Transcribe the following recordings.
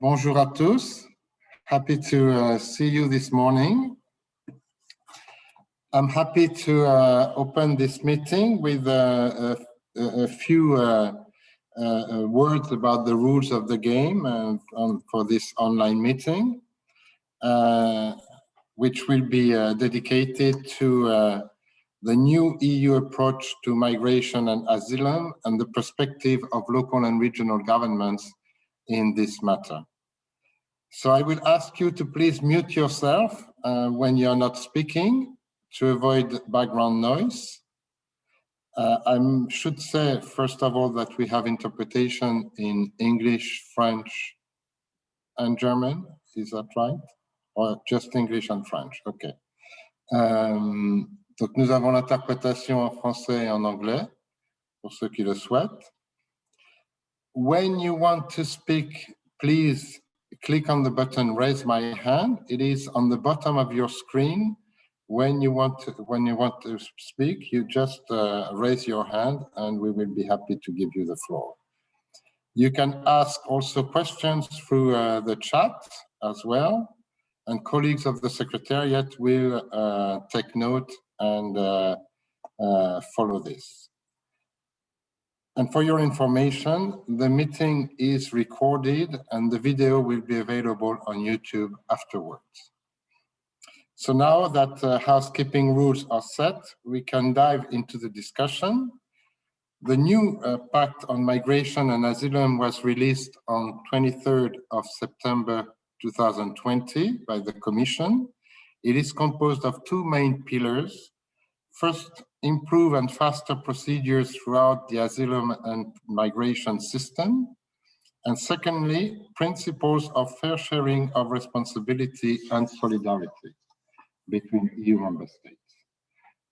Bonjour à tous. Happy to see you this morning. I'm happy to open this meeting with a few words about the rules of the game for this online meeting, which will be dedicated to the new EU approach to migration and asylum and the perspective of local and regional governments in this matter. So I will ask you to please mute yourself when you're not speaking to avoid background noise. I should say, first of all, that we have interpretation in English, French, and German. Is that right? Or just English and French? Okay. Donc nous avons l'interprétation en français et en anglais, pour ceux qui le souhaitent. When you want to speak, please click on the button raise my hand. It is on the bottom of your screen. When you want to speak, you just raise your hand and we will be happy to give you the floor. You can ask also questions through the chat as well, and colleagues of the Secretariat will take note and follow this. And for your information, the meeting is recorded and the video will be available on YouTube afterwards. So now that housekeeping rules are set, we can dive into the discussion. The new Pact on Migration and Asylum was released on 23rd of September 2020 by the Commission. It is composed of two main pillars. First, improve and faster procedures throughout the asylum and migration system. And secondly, principles of fair sharing of responsibility and solidarity between EU member states.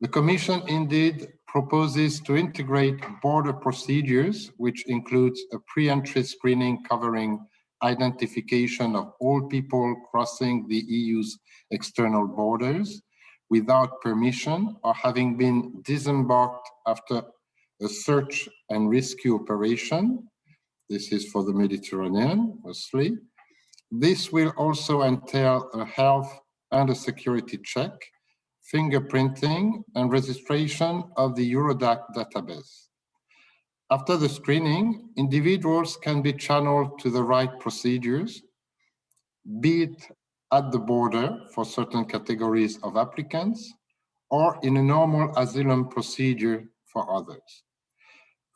The Commission indeed proposes to integrate border procedures, which includes a pre-entry screening covering identification of all people crossing the EU's external borders without permission or having been disembarked after a search and rescue operation. This is for the Mediterranean mostly. This will also entail a health and a security check, fingerprinting, and registration of the Eurodac database. After the screening, individuals can be channeled to the right procedures, be it at the border for certain categories of applicants, or in a normal asylum procedure for others.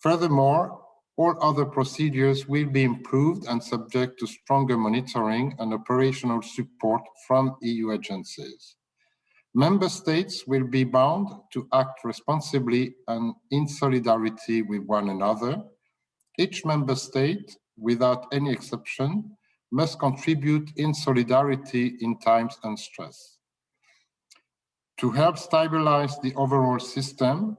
Furthermore, all other procedures will be improved and subject to stronger monitoring and operational support from EU agencies. Member states will be bound to act responsibly and in solidarity with one another. Each member state, without any exception, must contribute in solidarity in times of stress. To help stabilize the overall system,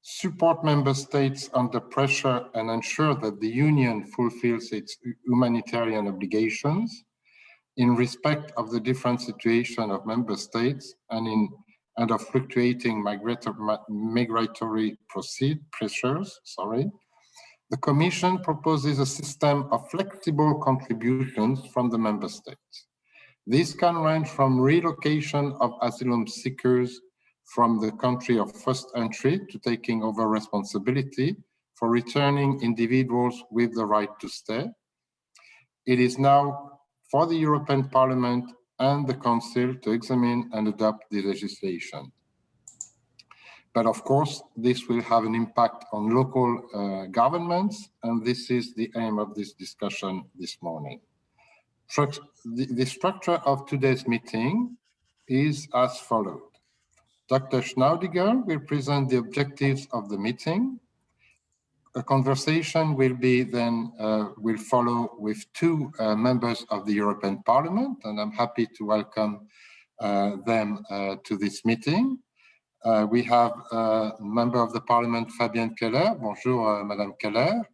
support member states under pressure and ensure that the Union fulfills its humanitarian obligations in respect of the different situation of member states and of fluctuating migratory pressures. The Commission proposes a system of flexible contributions from the member states. These can range from relocation of asylum seekers from the country of first entry to taking over responsibility for returning individuals with the right to stay. It is now for the European Parliament and the Council to examine and adopt the legislation. But of course, this will have an impact on local governments, and this is the aim of this discussion this morning. The structure of today's meeting is as follows. Dr. Schnaudiger will present the objectives of the meeting. A conversation will follow with two members of the European Parliament, and I'm happy to welcome them to this meeting. We have a member of the Parliament, Fabienne Keller. Bonjour, Madame Keller.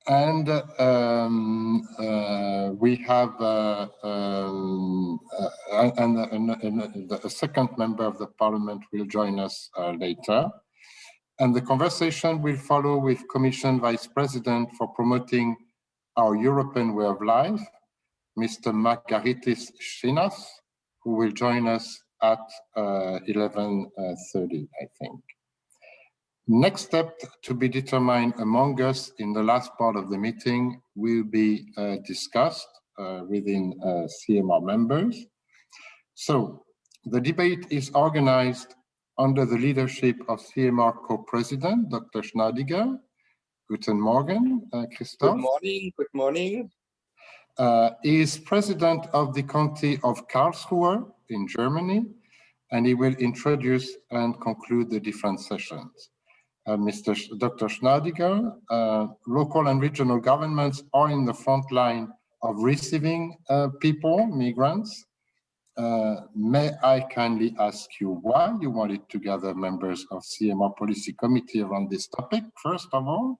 And we have a second member of the Parliament will join us later. And the conversation will follow with Commission Vice President for promoting our European way of life, Mr. Margaritis Chinas, who will join us at 11:30, I think. Next step to be determined among us in the last part of the meeting will be discussed within CMR members. So the debate is organized under the leadership of CMR co-president, Dr. Schneidiger. Guten Morgen, Christoph. Good morning, good morning. He is president of the county of Karlsruhe in Germany, and he will introduce and conclude the different sessions. Dr. Schneidiger, local and regional governments are in the front line of receiving people, migrants. May I kindly ask you why you wanted to gather members of CMR Policy Committee around this topic? First of all,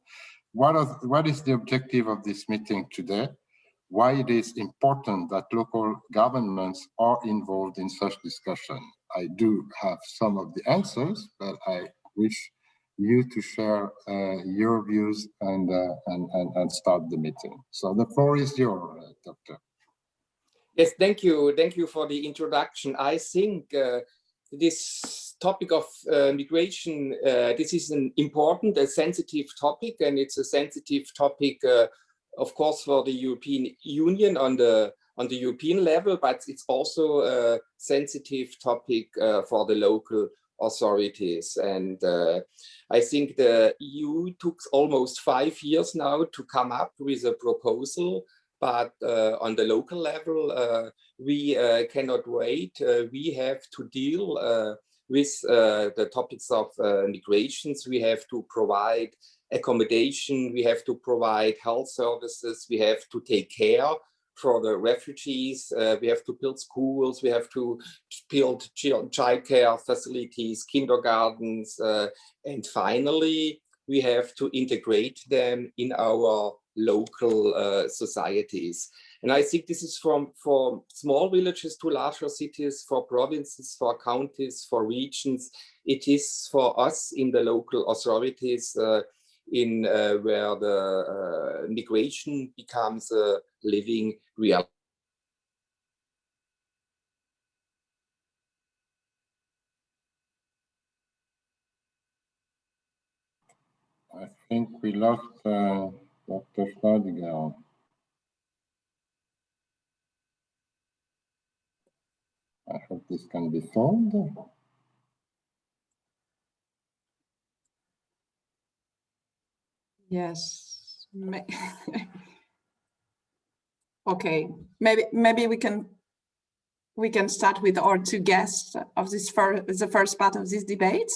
what is the objective of this meeting today? Why it is important that local governments are involved in such discussion? I do have some of the answers, but I wish you to share your views and start the meeting. So the floor is yours, Doctor. Yes, thank you. Thank you for the introduction. I think this topic of migration, this is an important, a sensitive topic, and it's a sensitive topic, of course, for the European Union on the European level, but it's also a sensitive topic for the local authorities. And I think the EU took almost 5 years now to come up with a proposal. But on the local level, we cannot wait. We have to deal with the topics of migrations. We have to provide accommodation. We have to provide health services. We have to take care for the refugees. We have to build schools. We have to build childcare facilities, kindergartens. And finally, we have to integrate them in our local societies. And I think this is from small villages to larger cities, for provinces, for counties, for regions. It is for us in the local authorities where the migration becomes a living reality. I think we lost Dr. Schneidiger. I hope this can be solved. Yes. Okay. Maybe we can start with our two guests of the first part of this debate,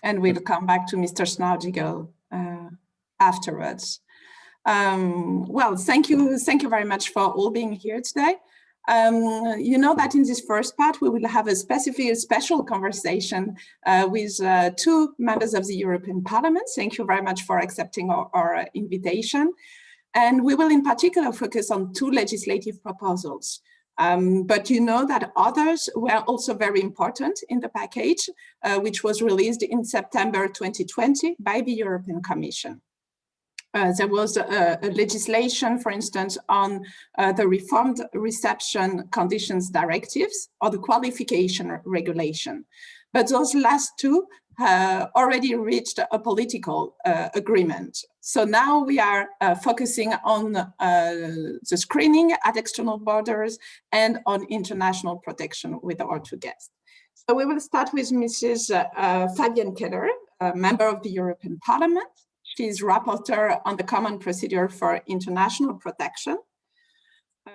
and we'll come back to Mr. Schneidiger afterwards. Well, thank you very much for all being here today. You know that in this first part, we will have a special conversation with two members of the European Parliament. Thank you very much for accepting our invitation. And we will in particular focus on two legislative proposals. But you know that others were also very important in the package, which was released in September 2020 by the European Commission. There was a legislation, for instance, on the reformed reception conditions directives or the qualification regulation. But those last two already reached a political agreement. So now we are focusing on the screening at external borders and on international protection with our two guests. So we will start with Mrs. Fabienne Keller, a member of the European Parliament. She is rapporteur on the Common Procedure for International Protection.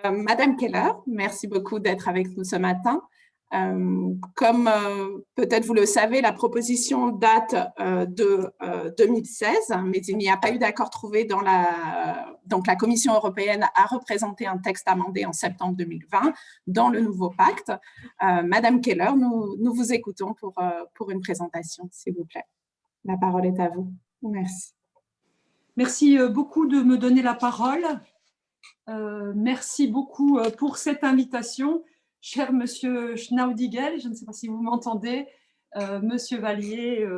Madame Keller, merci beaucoup d'être avec nous ce matin. Comme peut-être vous le savez, la proposition date de 2016, mais il n'y a pas eu d'accord trouvé dans donc la Commission européenne a représenté un texte amendé en septembre 2020 dans le nouveau pacte. Madame Keller, nous vous écoutons pour une présentation, s'il vous plaît. La parole est à vous. Merci. Merci beaucoup de me donner la parole. Merci beaucoup pour cette invitation. Cher Monsieur Schneidiger, je ne sais pas si vous m'entendez, Monsieur Vallier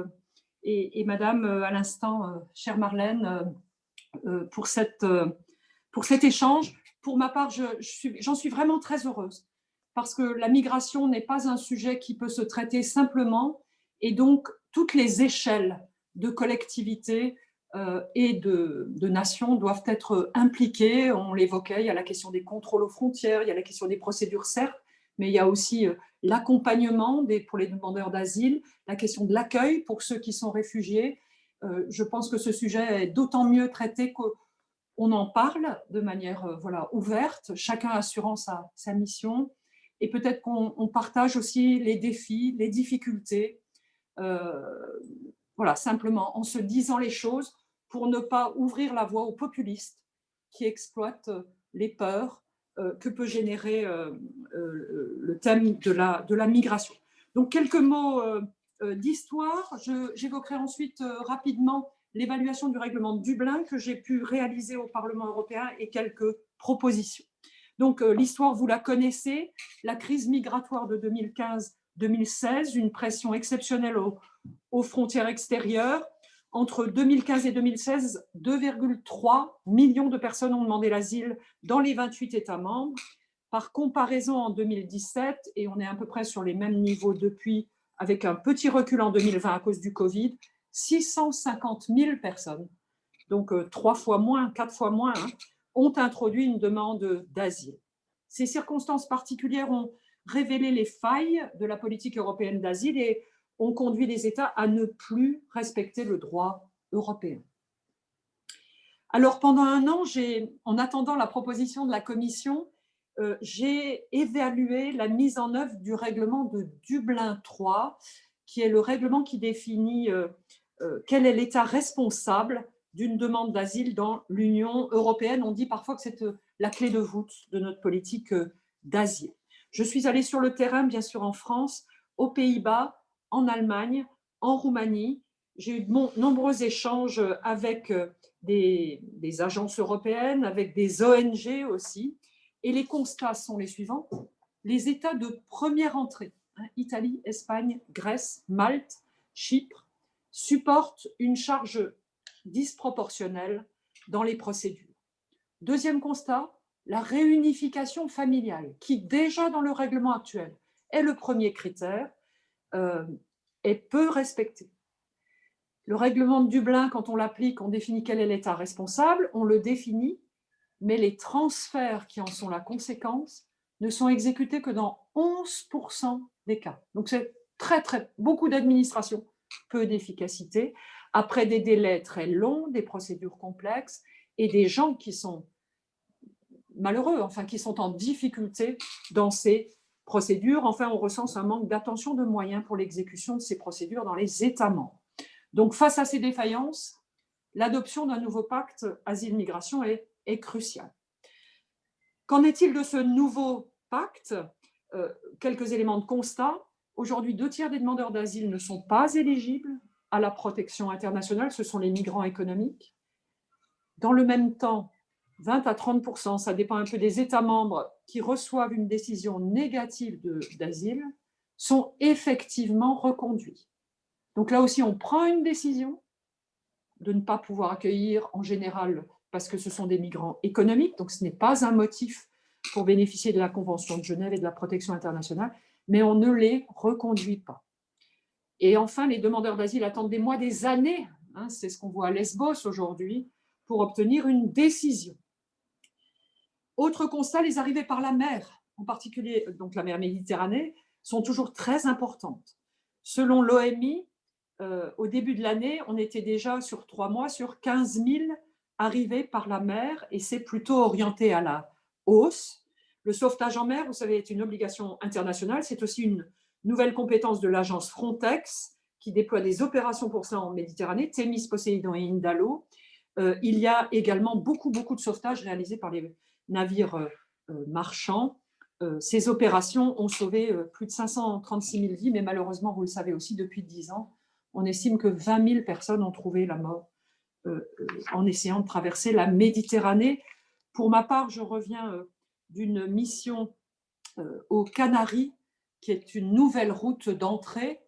et Madame à l'instant, chère Marlène, pour cette pour cet échange. Pour ma part, j'en suis vraiment très heureuse parce que la migration n'est pas un sujet qui peut se traiter simplement et donc toutes les échelles de collectivités et de nations doivent être impliquées. On l'évoquait, il y a la question des contrôles aux frontières, il y a la question des procédures, certes, mais il y a aussi l'accompagnement pour les demandeurs d'asile, la question de l'accueil pour ceux qui sont réfugiés. Je pense que ce sujet est d'autant mieux traité qu'on en parle de manière ouverte, chacun assurant sa mission, et peut-être qu'on partage aussi les défis, les difficultés, simplement en se disant les choses pour ne pas ouvrir la voie aux populistes qui exploitent les peurs que peut générer le thème de la migration. Donc, quelques mots d'histoire. J'évoquerai ensuite rapidement l'évaluation du règlement de Dublin que j'ai pu réaliser au Parlement européen et quelques propositions. Donc, l'histoire, vous la connaissez, la crise migratoire de 2015-2016, une pression exceptionnelle aux frontières extérieures. Entre 2015 et 2016, 2,3 millions de personnes ont demandé l'asile dans les 28 États membres. Par comparaison, en 2017, et on est à peu près sur les mêmes niveaux depuis, avec un petit recul en 2020 à cause du Covid, 650 000 personnes, donc 3 fois moins, 4 fois moins, ont introduit une demande d'asile. Ces circonstances particulières ont révélé les failles de la politique européenne d'asile et ont conduit les États à ne plus respecter le droit européen. Alors, pendant un an, en attendant la proposition de la Commission, j'ai évalué la mise en œuvre du règlement de Dublin III, qui est le règlement qui définit quel est l'État responsable d'une demande d'asile dans l'Union européenne. On dit parfois que c'est la clé de voûte de notre politique d'asile. Je suis allée sur le terrain, bien sûr en France, aux Pays-Bas, en Allemagne, en Roumanie. J'ai eu de nombreux échanges avec des agences européennes, avec des ONG aussi. Et les constats sont les suivants. Les États de première entrée, Italie, Espagne, Grèce, Malte, Chypre, supportent une charge disproportionnelle dans les procédures. Deuxième constat, la réunification familiale, qui déjà dans le règlement actuel est le premier critère, est peu respectée. Le règlement de Dublin, quand on l'applique, on définit quel est l'État responsable, on le définit, mais les transferts qui en sont la conséquence ne sont exécutés que dans 11% des cas. Donc c'est beaucoup d'administration, peu d'efficacité, après des délais très longs, des procédures complexes et des gens qui sont malheureux, qui sont en difficulté dans ces procédures. Enfin, on recense un manque d'attention de moyens pour l'exécution de ces procédures dans les États membres. Donc, face à ces défaillances, l'adoption d'un nouveau pacte asile-migration est cruciale. Qu'en est-il de ce nouveau pacte ? Quelques éléments de constat. Aujourd'hui, 2 tiers des demandeurs d'asile ne sont pas éligibles à la protection internationale, ce sont les migrants économiques. Dans le même temps, 20 à 30%, ça dépend un peu des États membres, qui reçoivent une décision négative d'asile, sont effectivement reconduits. Donc là aussi, on prend une décision de ne pas pouvoir accueillir en général parce que ce sont des migrants économiques, donc ce n'est pas un motif pour bénéficier de la Convention de Genève et de la protection internationale, mais on ne les reconduit pas. Et enfin, les demandeurs d'asile attendent des mois, des années, c'est ce qu'on voit à Lesbos aujourd'hui, pour obtenir une décision. Autre constat, les arrivées par la mer, en particulier donc la mer Méditerranée, sont toujours très importantes. Selon l'OMI, au début de l'année, on était déjà sur 3 mois sur 15 000 arrivées par la mer et c'est plutôt orienté à la hausse. Le sauvetage en mer, vous savez, est une obligation internationale. C'est aussi une nouvelle compétence de l'agence Frontex qui déploie des opérations pour ça en Méditerranée, Thémis, Poséidon et Indalo. Il y a également beaucoup de sauvetages réalisés par les navires marchands. Ces opérations ont sauvé plus de 536 000 vies, mais malheureusement, vous le savez aussi, depuis 10 ans, on estime que 20 000 personnes ont trouvé la mort en essayant de traverser la Méditerranée. Pour ma part, je reviens d'une mission aux Canaries, qui est une nouvelle route d'entrée.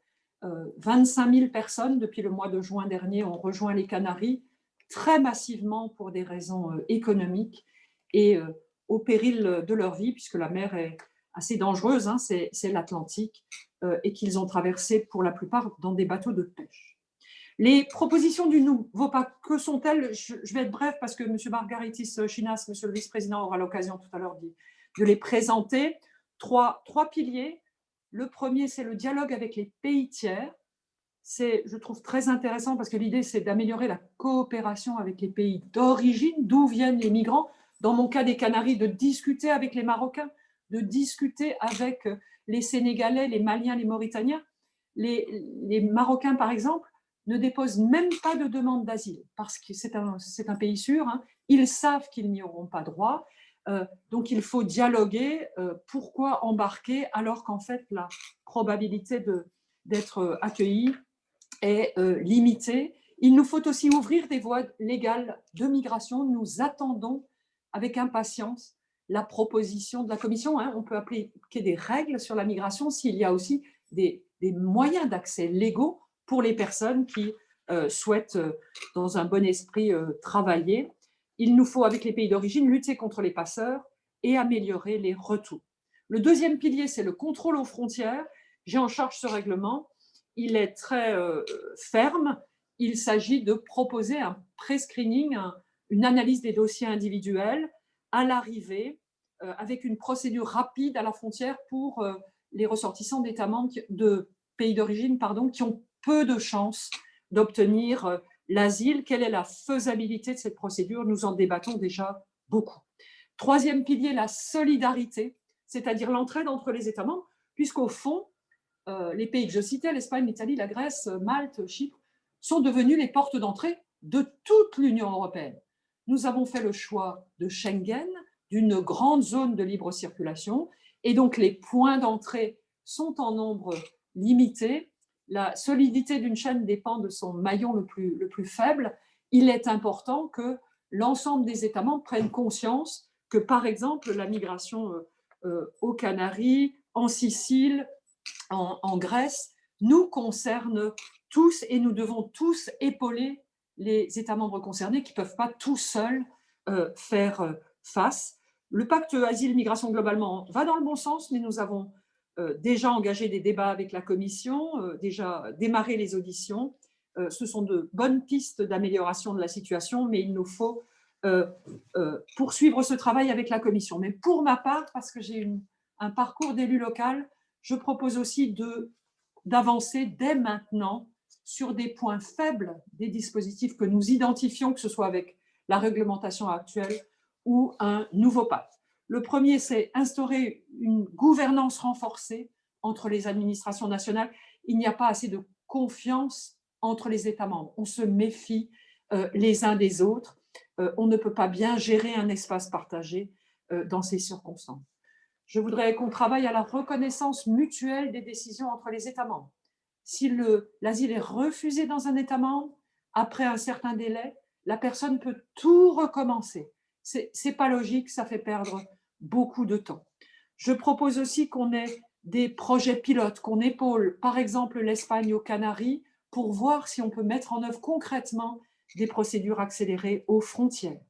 25 000 personnes, depuis le mois de juin dernier, ont rejoint les Canaries, très massivement pour des raisons économiques. et au péril de leur vie, puisque la mer est assez dangereuse, hein, c'est l'Atlantique, et qu'ils ont traversé pour la plupart dans des bateaux de pêche. Les propositions du nouveau pacte, que sont-elles? Je vais être bref parce que M. Margaritis Chinas, M. le vice-président, aura l'occasion tout à l'heure de les présenter. Trois piliers. Le premier, c'est le dialogue avec les pays tiers. C'est, je trouve, très intéressant parce que l'idée, c'est d'améliorer la coopération avec les pays d'origine, d'où viennent les migrants. Dans mon cas des Canaries, de discuter avec les Marocains, de discuter avec les Sénégalais, les Maliens, les Mauritaniens. Les Marocains, par exemple, ne déposent même pas de demande d'asile parce que c'est un pays sûr. Hein. Ils savent qu'ils n'y auront pas droit. Donc, il faut dialoguer. Pourquoi embarquer alors qu'en fait, la probabilité d'être accueilli est limitée. Il nous faut aussi ouvrir des voies légales de migration. Nous attendons avec impatience la proposition de la Commission. Hein. On peut appliquer des règles sur la migration s'il y a aussi des moyens d'accès légaux pour les personnes qui souhaitent, dans un bon esprit, travailler. Il nous faut, avec les pays d'origine, lutter contre les passeurs et améliorer les retours. Le deuxième pilier, c'est le contrôle aux frontières. J'ai en charge ce règlement. Il est très ferme. Il s'agit de proposer un pré-screening, une analyse des dossiers individuels à l'arrivée, avec une procédure rapide à la frontière pour les ressortissants d'États membres de pays d'origine, qui ont peu de chances d'obtenir l'asile. Quelle est la faisabilité de cette procédure? Nous en débattons déjà beaucoup. Troisième pilier, la solidarité, c'est-à-dire l'entraide entre les États membres, puisqu'au fond, les pays que je citais, l'Espagne, l'Italie, la Grèce, Malte, Chypre, sont devenus les portes d'entrée de toute l'Union européenne. Nous avons fait le choix de Schengen, d'une grande zone de libre circulation, et donc les points d'entrée sont en nombre limité. La solidité d'une chaîne dépend de son maillon le plus faible. Il est important que l'ensemble des États membres prennent conscience que, par exemple, la migration aux Canaries, en Sicile, en Grèce, nous concerne tous et nous devons tous épauler les États membres concernés qui ne peuvent pas tout seuls faire face. Le pacte asile-migration globalement va dans le bon sens, mais nous avons déjà engagé des débats avec la Commission, déjà démarré les auditions. Ce sont de bonnes pistes d'amélioration de la situation, mais il nous faut poursuivre ce travail avec la Commission. Mais pour ma part, parce que j'ai un parcours d'élu local, je propose aussi d'avancer dès maintenant sur des points faibles des dispositifs que nous identifions, que ce soit avec la réglementation actuelle ou un nouveau pacte. Le premier, c'est instaurer une gouvernance renforcée entre les administrations nationales. Il n'y a pas assez de confiance entre les États membres. On se méfie les uns des autres. On ne peut pas bien gérer un espace partagé dans ces circonstances. Je voudrais qu'on travaille à la reconnaissance mutuelle des décisions entre les États membres. Si l'asile est refusé dans un État membre, après un certain délai, la personne peut tout recommencer. Ce n'est pas logique, ça fait perdre beaucoup de temps. Je propose aussi qu'on ait des projets pilotes, qu'on épaule, par exemple l'Espagne aux Canaries, pour voir si on peut mettre en œuvre concrètement des procédures accélérées aux frontières.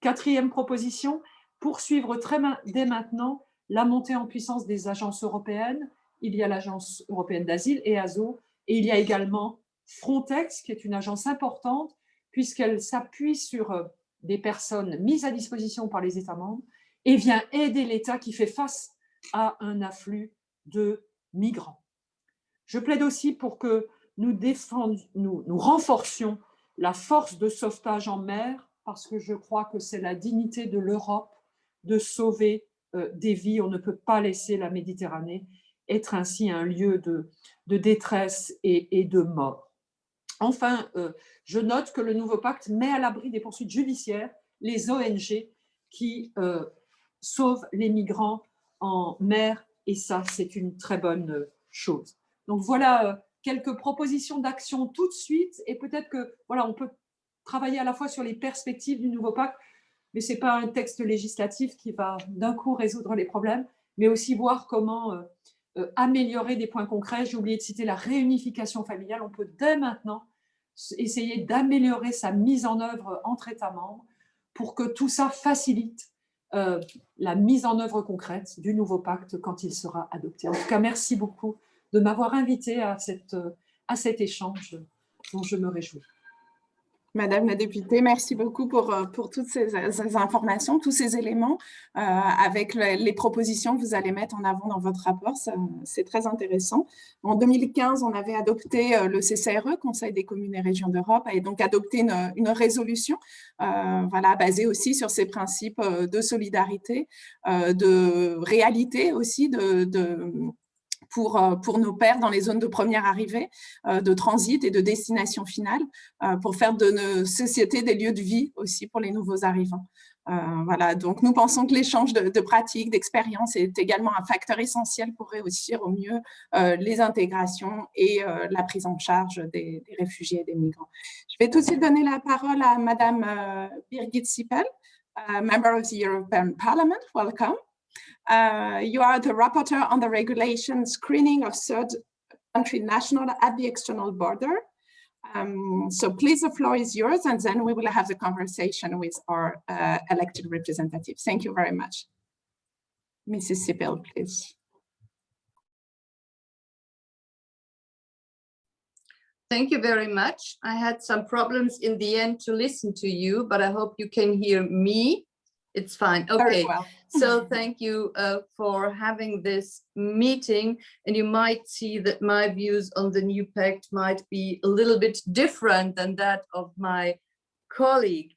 Quatrième proposition, poursuivre dès maintenant la montée en puissance des agences européennes. Il y a l'Agence européenne d'asile, EASO, et il y a également Frontex, qui est une agence importante, puisqu'elle s'appuie sur des personnes mises à disposition par les États membres et vient aider l'État qui fait face à un afflux de migrants. Je plaide aussi pour que nous renforcions la force de sauvetage en mer, parce que je crois que c'est la dignité de l'Europe de sauver des vies. On ne peut pas laisser la Méditerranée être ainsi un lieu de détresse et de mort. Enfin, je note que le nouveau pacte met à l'abri des poursuites judiciaires les ONG qui sauvent les migrants en mer, et ça, c'est une très bonne chose. Donc voilà quelques propositions d'action tout de suite, et peut-être que voilà, on peut travailler à la fois sur les perspectives du nouveau pacte, mais ce n'est pas un texte législatif qui va d'un coup résoudre les problèmes, mais aussi voir comment améliorer des points concrets. J'ai oublié de citer la réunification familiale. On peut dès maintenant essayer d'améliorer sa mise en œuvre entre États membres pour que tout ça facilite la mise en œuvre concrète du nouveau pacte quand il sera adopté. En tout cas, merci beaucoup de m'avoir invité à cet échange dont je me réjouis. Madame la députée, merci beaucoup pour toutes ces informations, tous ces éléments, avec les propositions que vous allez mettre en avant dans votre rapport. C'est très intéressant. En 2015, on avait adopté le CCRE, Conseil des communes et régions d'Europe, et donc adopté une résolution voilà, basée aussi sur ces principes de solidarité, de réalité aussi, pour nos pairs dans les zones de première arrivée, de transit et de destination finale, pour faire de nos sociétés des lieux de vie aussi pour les nouveaux arrivants. Voilà, donc nous pensons que l'échange de pratiques, d'expériences est également un facteur essentiel pour réussir au mieux les intégrations et la prise en charge des réfugiés et des migrants. Je vais tout de suite donner la parole à Madame Birgit Sippel, Member of the European Parliament. Welcome. You are the rapporteur on the regulation screening of third country national at the external border. So please, the floor is yours, and then we will have the conversation with our elected representatives. Thank you very much. Mrs. Sippel, please. Thank you very much. I had some problems in the end to listen to you, but I hope you can hear me. It's fine. Okay. Very well. So thank you for having this meeting. And you might see that my views on the new pact might be a little bit different than that of my colleague.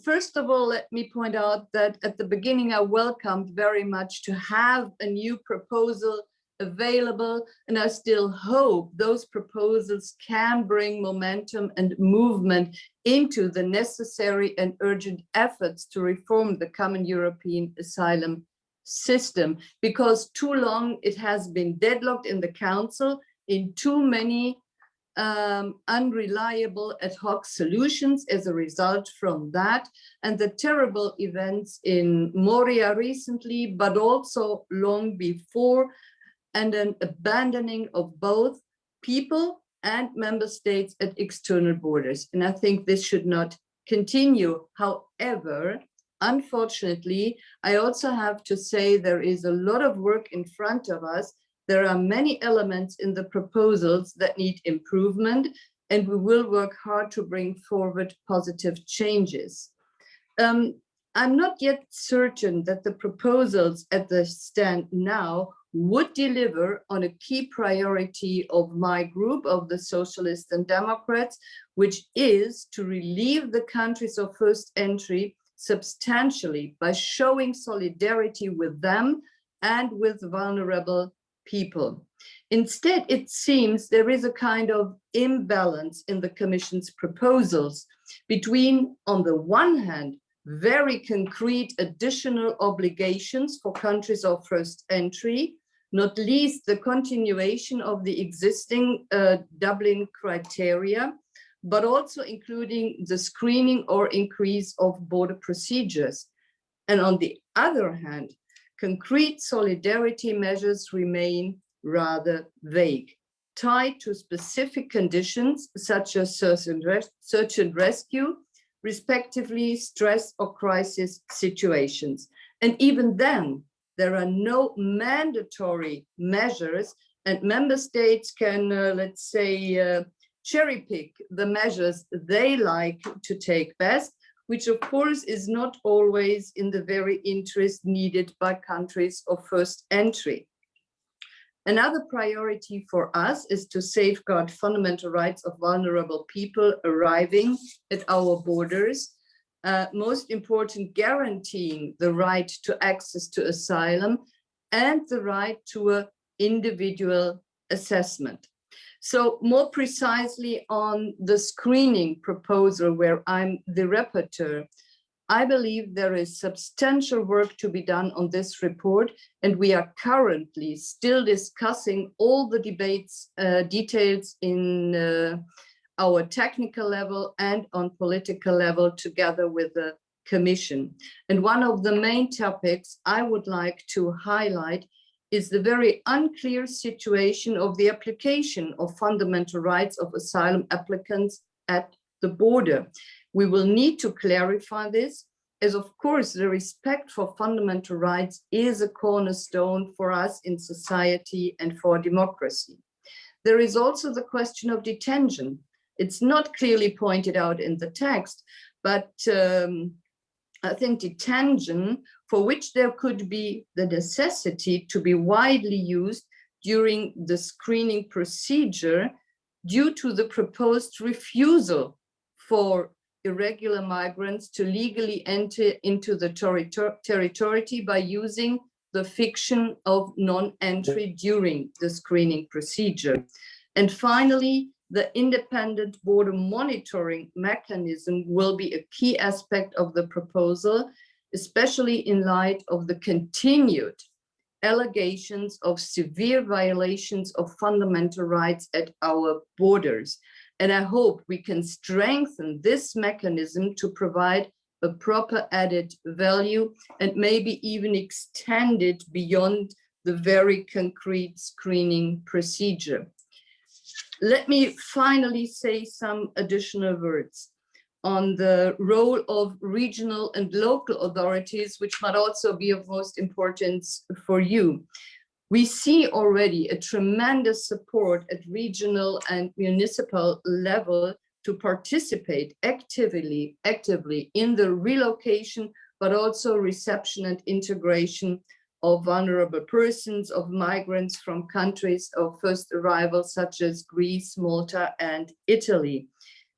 First of all, let me point out that at the beginning, I welcomed very much to have a new proposal available, and I still hope those proposals can bring momentum and movement into the necessary and urgent efforts to reform the common European asylum system, because too long it has been deadlocked in the Council in too many unreliable ad hoc solutions as a result from that, and the terrible events in Moria recently, but also long before, and an abandoning of both people and member states at external borders. And I think this should not continue. However, unfortunately, I also have to say there is a lot of work in front of us. There are many elements in the proposals that need improvement, and we will work hard to bring forward positive changes. I'm not yet certain that the proposals at the stand now would deliver on a key priority of my group, of the Socialists and Democrats, which is to relieve the countries of first entry substantially by showing solidarity with them and with vulnerable people. Instead, it seems there is a kind of imbalance in the Commission's proposals between, on the one hand, very concrete additional obligations for countries of first entry, not least the continuation of the existing Dublin criteria, but also including the screening or increase of border procedures. And on the other hand, concrete solidarity measures remain rather vague, tied to specific conditions such as search and rescue, respectively stress or crisis situations. And even then, there are no mandatory measures, and member states can, let's say, cherry pick the measures they like to take best, which of course is not always in the very interest needed by countries of first entry. Another priority for us is to safeguard fundamental rights of vulnerable people arriving at our borders. Most important, guaranteeing the right to access to asylum and the right to an individual assessment. So more precisely on the screening proposal, where I'm the rapporteur, I believe there is substantial work to be done on this report, and we are currently still discussing all the details in our technical level and on political level together with the Commission. And one of the main topics I would like to highlight is the very unclear situation of the application of fundamental rights of asylum applicants at the border. We will need to clarify this, as of course the respect for fundamental rights is a cornerstone for us in society and for democracy. There is also the question of detention. It's not clearly pointed out in the text, but I think detention, for which there could be the necessity to be widely used during the screening procedure due to the proposed refusal for irregular migrants to legally enter into the territory by using the fiction of non-entry during the screening procedure. And finally, the independent border monitoring mechanism will be a key aspect of the proposal, especially in light of the continued allegations of severe violations of fundamental rights at our borders. And I hope we can strengthen this mechanism to provide a proper added value and maybe even extend it beyond the very concrete screening procedure. Let me finally say some additional words on the role of regional and local authorities, which might also be of most importance for you. We see already a tremendous support at regional and municipal level to participate actively in the relocation, but also reception and integration of vulnerable persons, of migrants from countries of first arrival, such as Greece, Malta, and Italy.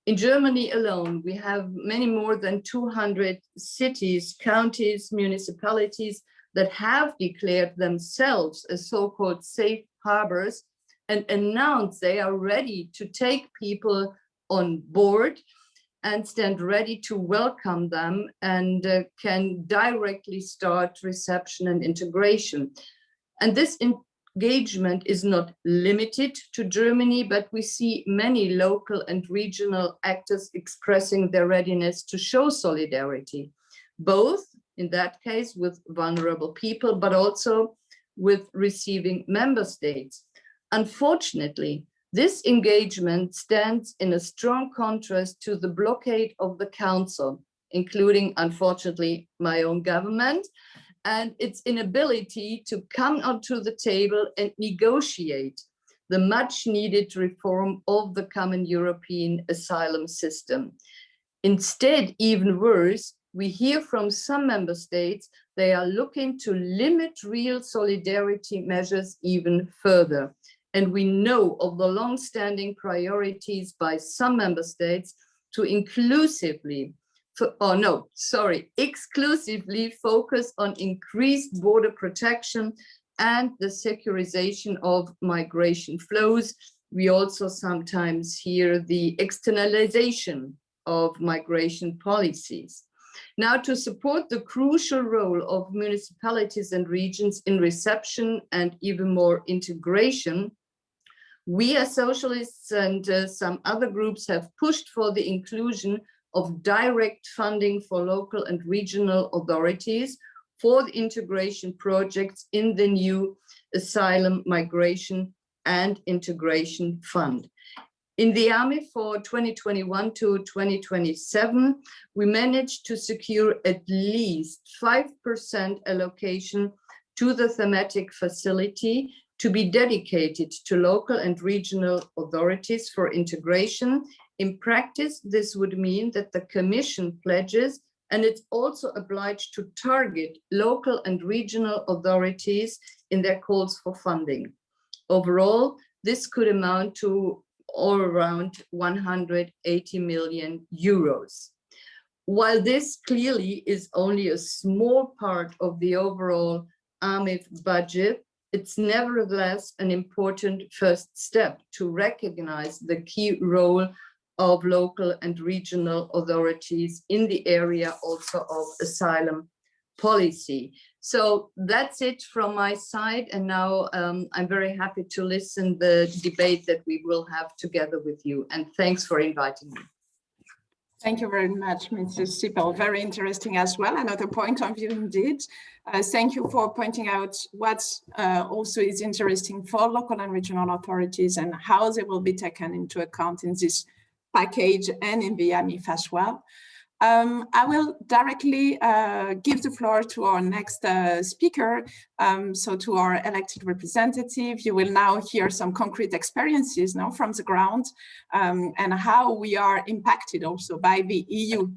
In Germany alone, we have many more than 200 cities, counties, municipalities that have declared themselves as so-called safe harbors and announced they are ready to take people on board and stand ready to welcome them and can directly start reception and integration. And this engagement is not limited to Germany, but we see many local and regional actors expressing their readiness to show solidarity, both in that case with vulnerable people, but also with receiving member states. Unfortunately, this engagement stands in a strong contrast to the blockade of the Council, including, unfortunately, my own government, and its inability to come onto the table and negotiate the much needed reform of the common European asylum system. Instead, even worse, we hear from some member states they are looking to limit real solidarity measures even further. And we know of the long-standing priorities by some member states to exclusively focus on increased border protection and the securization of migration flows. We also sometimes hear the externalization of migration policies. Now, to support the crucial role of municipalities and regions in reception and even more integration, we as socialists and some other groups have pushed for the inclusion of direct funding for local and regional authorities for the integration projects in the new Asylum, Migration and Integration Fund. In the AMI for 2021 to 2027, we managed to secure at least 5% allocation to the thematic facility to be dedicated to local and regional authorities for integration. In practice, this would mean that the Commission pledges, and it's also obliged to target local and regional authorities in their calls for funding. Overall, this could amount to all around 180 million euros. While this clearly is only a small part of the overall AMIF budget, it's nevertheless an important first step to recognize the key role of local and regional authorities in the area also of asylum policy. So that's it from my side. And now I'm very happy to listen the debate that we will have together with you. And thanks for inviting me. Thank you very much, Mrs. Sippel. Very interesting as well. Another point of view indeed. Thank you for pointing out what also is interesting for local and regional authorities and how they will be taken into account in this package and in the AMIF as well. I will directly give the floor to our next speaker, so to our elected representative. You will now hear some concrete experiences now from the ground, and how we are impacted also by the EU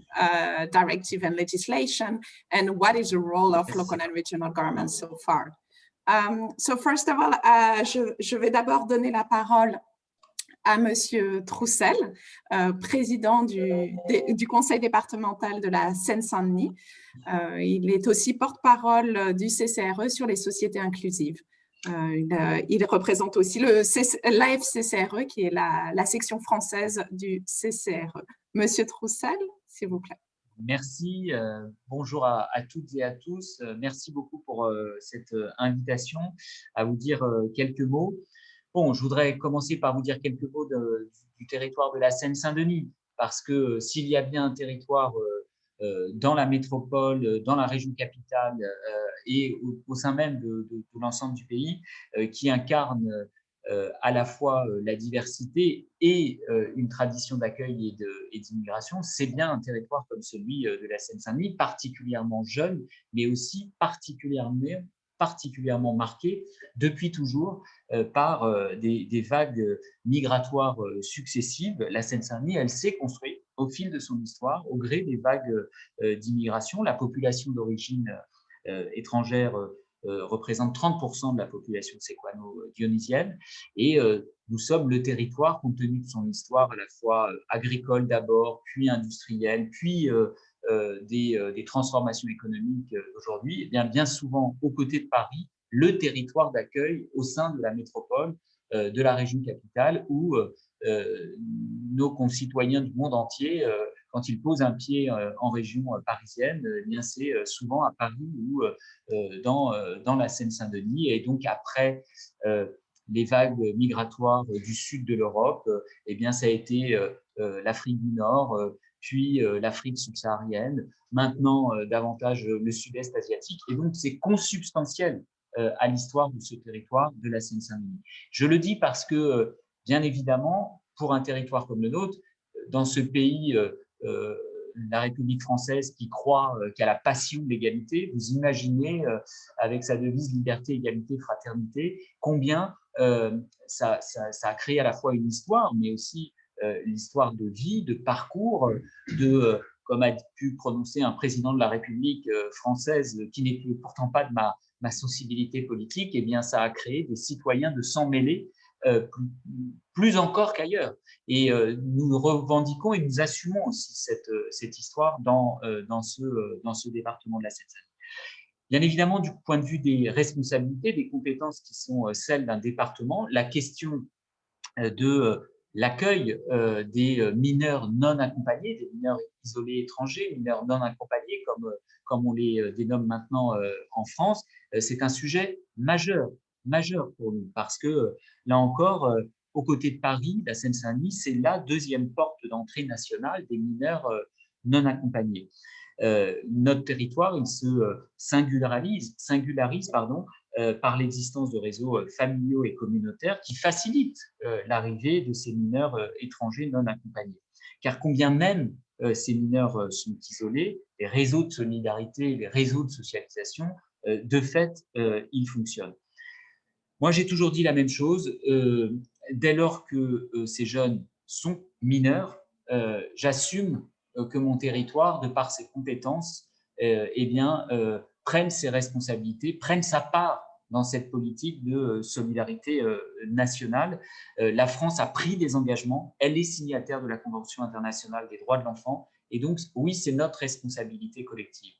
directive and legislation, and what is the role of local and regional governments so far. So first of all, je vais d'abord donner la parole à Monsieur Troussel, président du conseil départemental de la Seine-Saint-Denis. Il est aussi porte-parole du CCRE sur les sociétés inclusives. Il représente aussi l'AFCCRE, qui est la section française du CCRE. Monsieur Troussel, s'il vous plaît. Merci, bonjour à toutes et à tous. Merci beaucoup pour cette invitation à vous dire quelques mots. Bon, je voudrais commencer par vous dire quelques mots du territoire de la Seine-Saint-Denis, parce que s'il y a bien un territoire dans la métropole, dans la région capitale et au sein même de l'ensemble du pays, qui incarne à la fois la diversité et une tradition d'accueil et d'immigration, c'est bien un territoire comme celui de la Seine-Saint-Denis, particulièrement jeune, mais aussi particulièrement marqué depuis toujours par des vagues migratoires successives. La Seine-Saint-Denis, elle s'est construite au fil de son histoire, au gré des vagues d'immigration. La population d'origine étrangère représente 30% de la population séquano-dionysienne, et nous sommes le territoire, compte tenu de son histoire à la fois agricole d'abord, puis industrielle, puis des transformations économiques aujourd'hui, et bien souvent aux côtés de Paris, le territoire d'accueil au sein de la métropole, de la région capitale, où nos concitoyens du monde entier, quand ils posent un pied en région parisienne, c'est souvent à Paris ou dans la Seine-Saint-Denis. Et donc après les vagues migratoires du sud de l'Europe, ça a été l'Afrique du Nord, puis l'Afrique subsaharienne, maintenant davantage le sud-est asiatique. Et donc, c'est consubstantiel à l'histoire de ce territoire de la Seine-Saint-Denis. Je le dis parce que, bien évidemment, pour un territoire comme le nôtre, dans ce pays, la République française qui croit qu'à la passion de l'égalité, vous imaginez, avec sa devise liberté, égalité, fraternité, combien ça a créé à la fois une histoire, mais aussi l'histoire de vie, de parcours, comme a pu prononcer un président de la République française qui n'est pourtant pas de ma sensibilité politique, eh bien ça a créé des citoyens de sang mêlé plus encore qu'ailleurs. Et nous revendiquons et nous assumons aussi cette histoire dans ce département de la Seine-Saint-Denis. Bien évidemment, du point de vue des responsabilités, des compétences qui sont celles d'un département, la question de l'accueil des mineurs non accompagnés, des mineurs isolés étrangers, mineurs non accompagnés, comme on les dénomme maintenant en France, c'est un sujet majeur pour nous, parce que là encore, aux côtés de Paris, la Seine-Saint-Denis, c'est la deuxième porte d'entrée nationale des mineurs non accompagnés. Notre territoire, il se singularise par l'existence de réseaux familiaux et communautaires qui facilitent l'arrivée de ces mineurs étrangers non accompagnés. Car combien même ces mineurs sont isolés, les réseaux de solidarité, les réseaux de socialisation, de fait, ils fonctionnent. Moi, j'ai toujours dit la même chose. Dès lors que ces jeunes sont mineurs, j'assume que mon territoire, de par ses compétences, prenne ses responsabilités, prenne sa part dans cette politique de solidarité nationale. La France a pris des engagements, elle est signataire de la Convention internationale des droits de l'enfant, et donc oui, c'est notre responsabilité collective.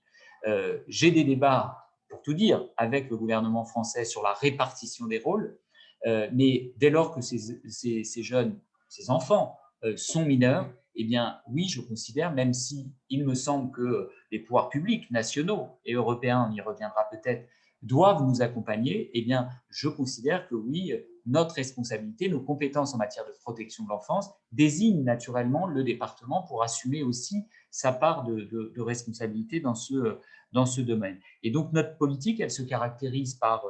J'ai des débats, pour tout dire, avec le gouvernement français sur la répartition des rôles, mais dès lors que ces jeunes, ces enfants sont mineurs, eh bien oui, je considère, même si il me semble que les pouvoirs publics nationaux et européens, on y reviendra peut-être, doivent nous accompagner, eh bien je considère que oui, notre responsabilité, nos compétences en matière de protection de l'enfance désignent naturellement le département pour assumer aussi sa part de responsabilité dans ce domaine. Et donc notre politique, elle se caractérise par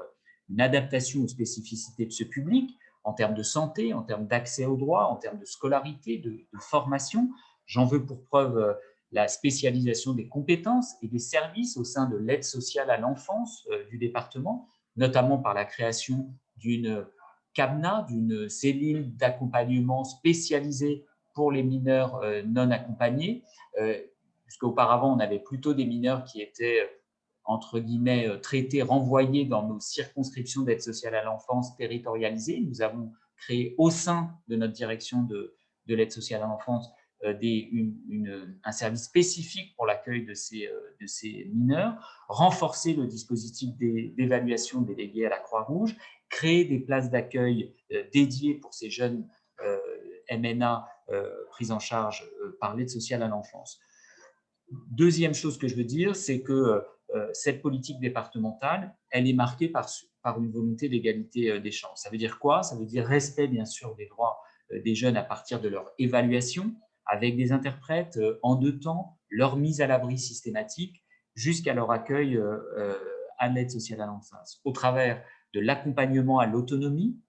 une adaptation aux spécificités de ce public, en termes de santé, en termes d'accès aux droits, en termes de scolarité, de formation. J'en veux pour preuve la spécialisation des compétences et des services au sein de l'aide sociale à l'enfance du département, notamment par la création d'une CABNA, d'une cellule d'accompagnement spécialisée pour les mineurs non accompagnés, puisqu'auparavant, on avait plutôt des mineurs qui étaient, entre guillemets, traités, renvoyés dans nos circonscriptions d'aide sociale à l'enfance territorialisées. Nous avons créé au sein de notre direction de l'aide sociale à l'enfance un service spécifique pour l'accueil de ces mineurs, renforcer le dispositif d'évaluation délégué à la Croix-Rouge, créer des places d'accueil dédiées pour ces jeunes MNA pris en charge par l'aide sociale à l'enfance. Deuxième chose que je veux dire, c'est que cette politique départementale, elle est marquée par une volonté d'égalité des chances. Ça veut dire quoi? Ça veut dire respect, bien sûr, des droits des jeunes à partir de leur évaluation, avec des interprètes en 2 temps, leur mise à l'abri systématique, jusqu'à leur accueil à l'aide sociale à l'enfance, au travers de l'accompagnement à l'autonomie,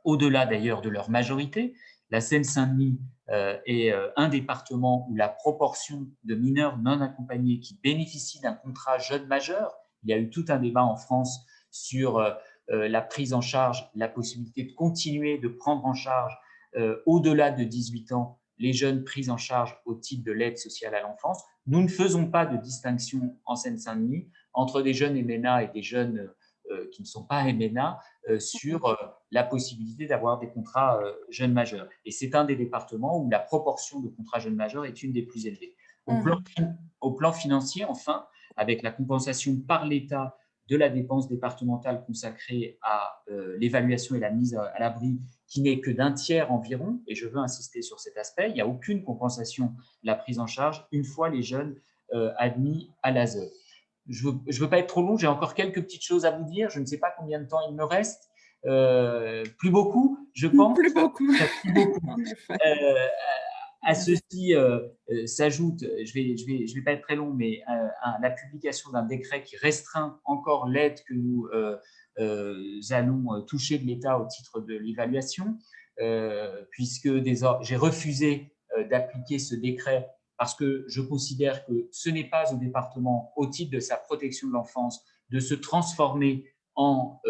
au-delà d'ailleurs de leur majorité. La Seine-Saint-Denis est un département où la proportion de mineurs non accompagnés qui bénéficient d'un contrat jeune majeur, il y a eu tout un débat en France sur la prise en charge, la possibilité de continuer de prendre en charge au-delà de 18 ans les jeunes pris en charge au titre de l'aide sociale à l'enfance. Nous ne faisons pas de distinction en Seine-Saint-Denis entre des jeunes MNA et des jeunes qui ne sont pas MNA sur la possibilité d'avoir des contrats jeunes majeurs. Et c'est un des départements où la proportion de contrats jeunes majeurs est une des plus élevées. Au plan financier, enfin, avec la compensation par l'État de la dépense départementale consacrée à l'évaluation et la mise à l'abri, qui n'est que d'un tiers environ, et je veux insister sur cet aspect, il n'y a aucune compensation de la prise en charge une fois les jeunes admis à l'ASE. Je ne veux pas être trop long, j'ai encore quelques petites choses à vous dire, je ne sais pas combien de temps il me reste, plus beaucoup, je pense. Plus beaucoup. Plus beaucoup. En effet. À ceci s'ajoute, je vais pas être très long, mais la publication d'un décret qui restreint encore l'aide que nous allons toucher de l'État au titre de l'évaluation, puisque j'ai refusé d'appliquer ce décret parce que je considère que ce n'est pas au département, au titre de sa protection de l'enfance, de se transformer en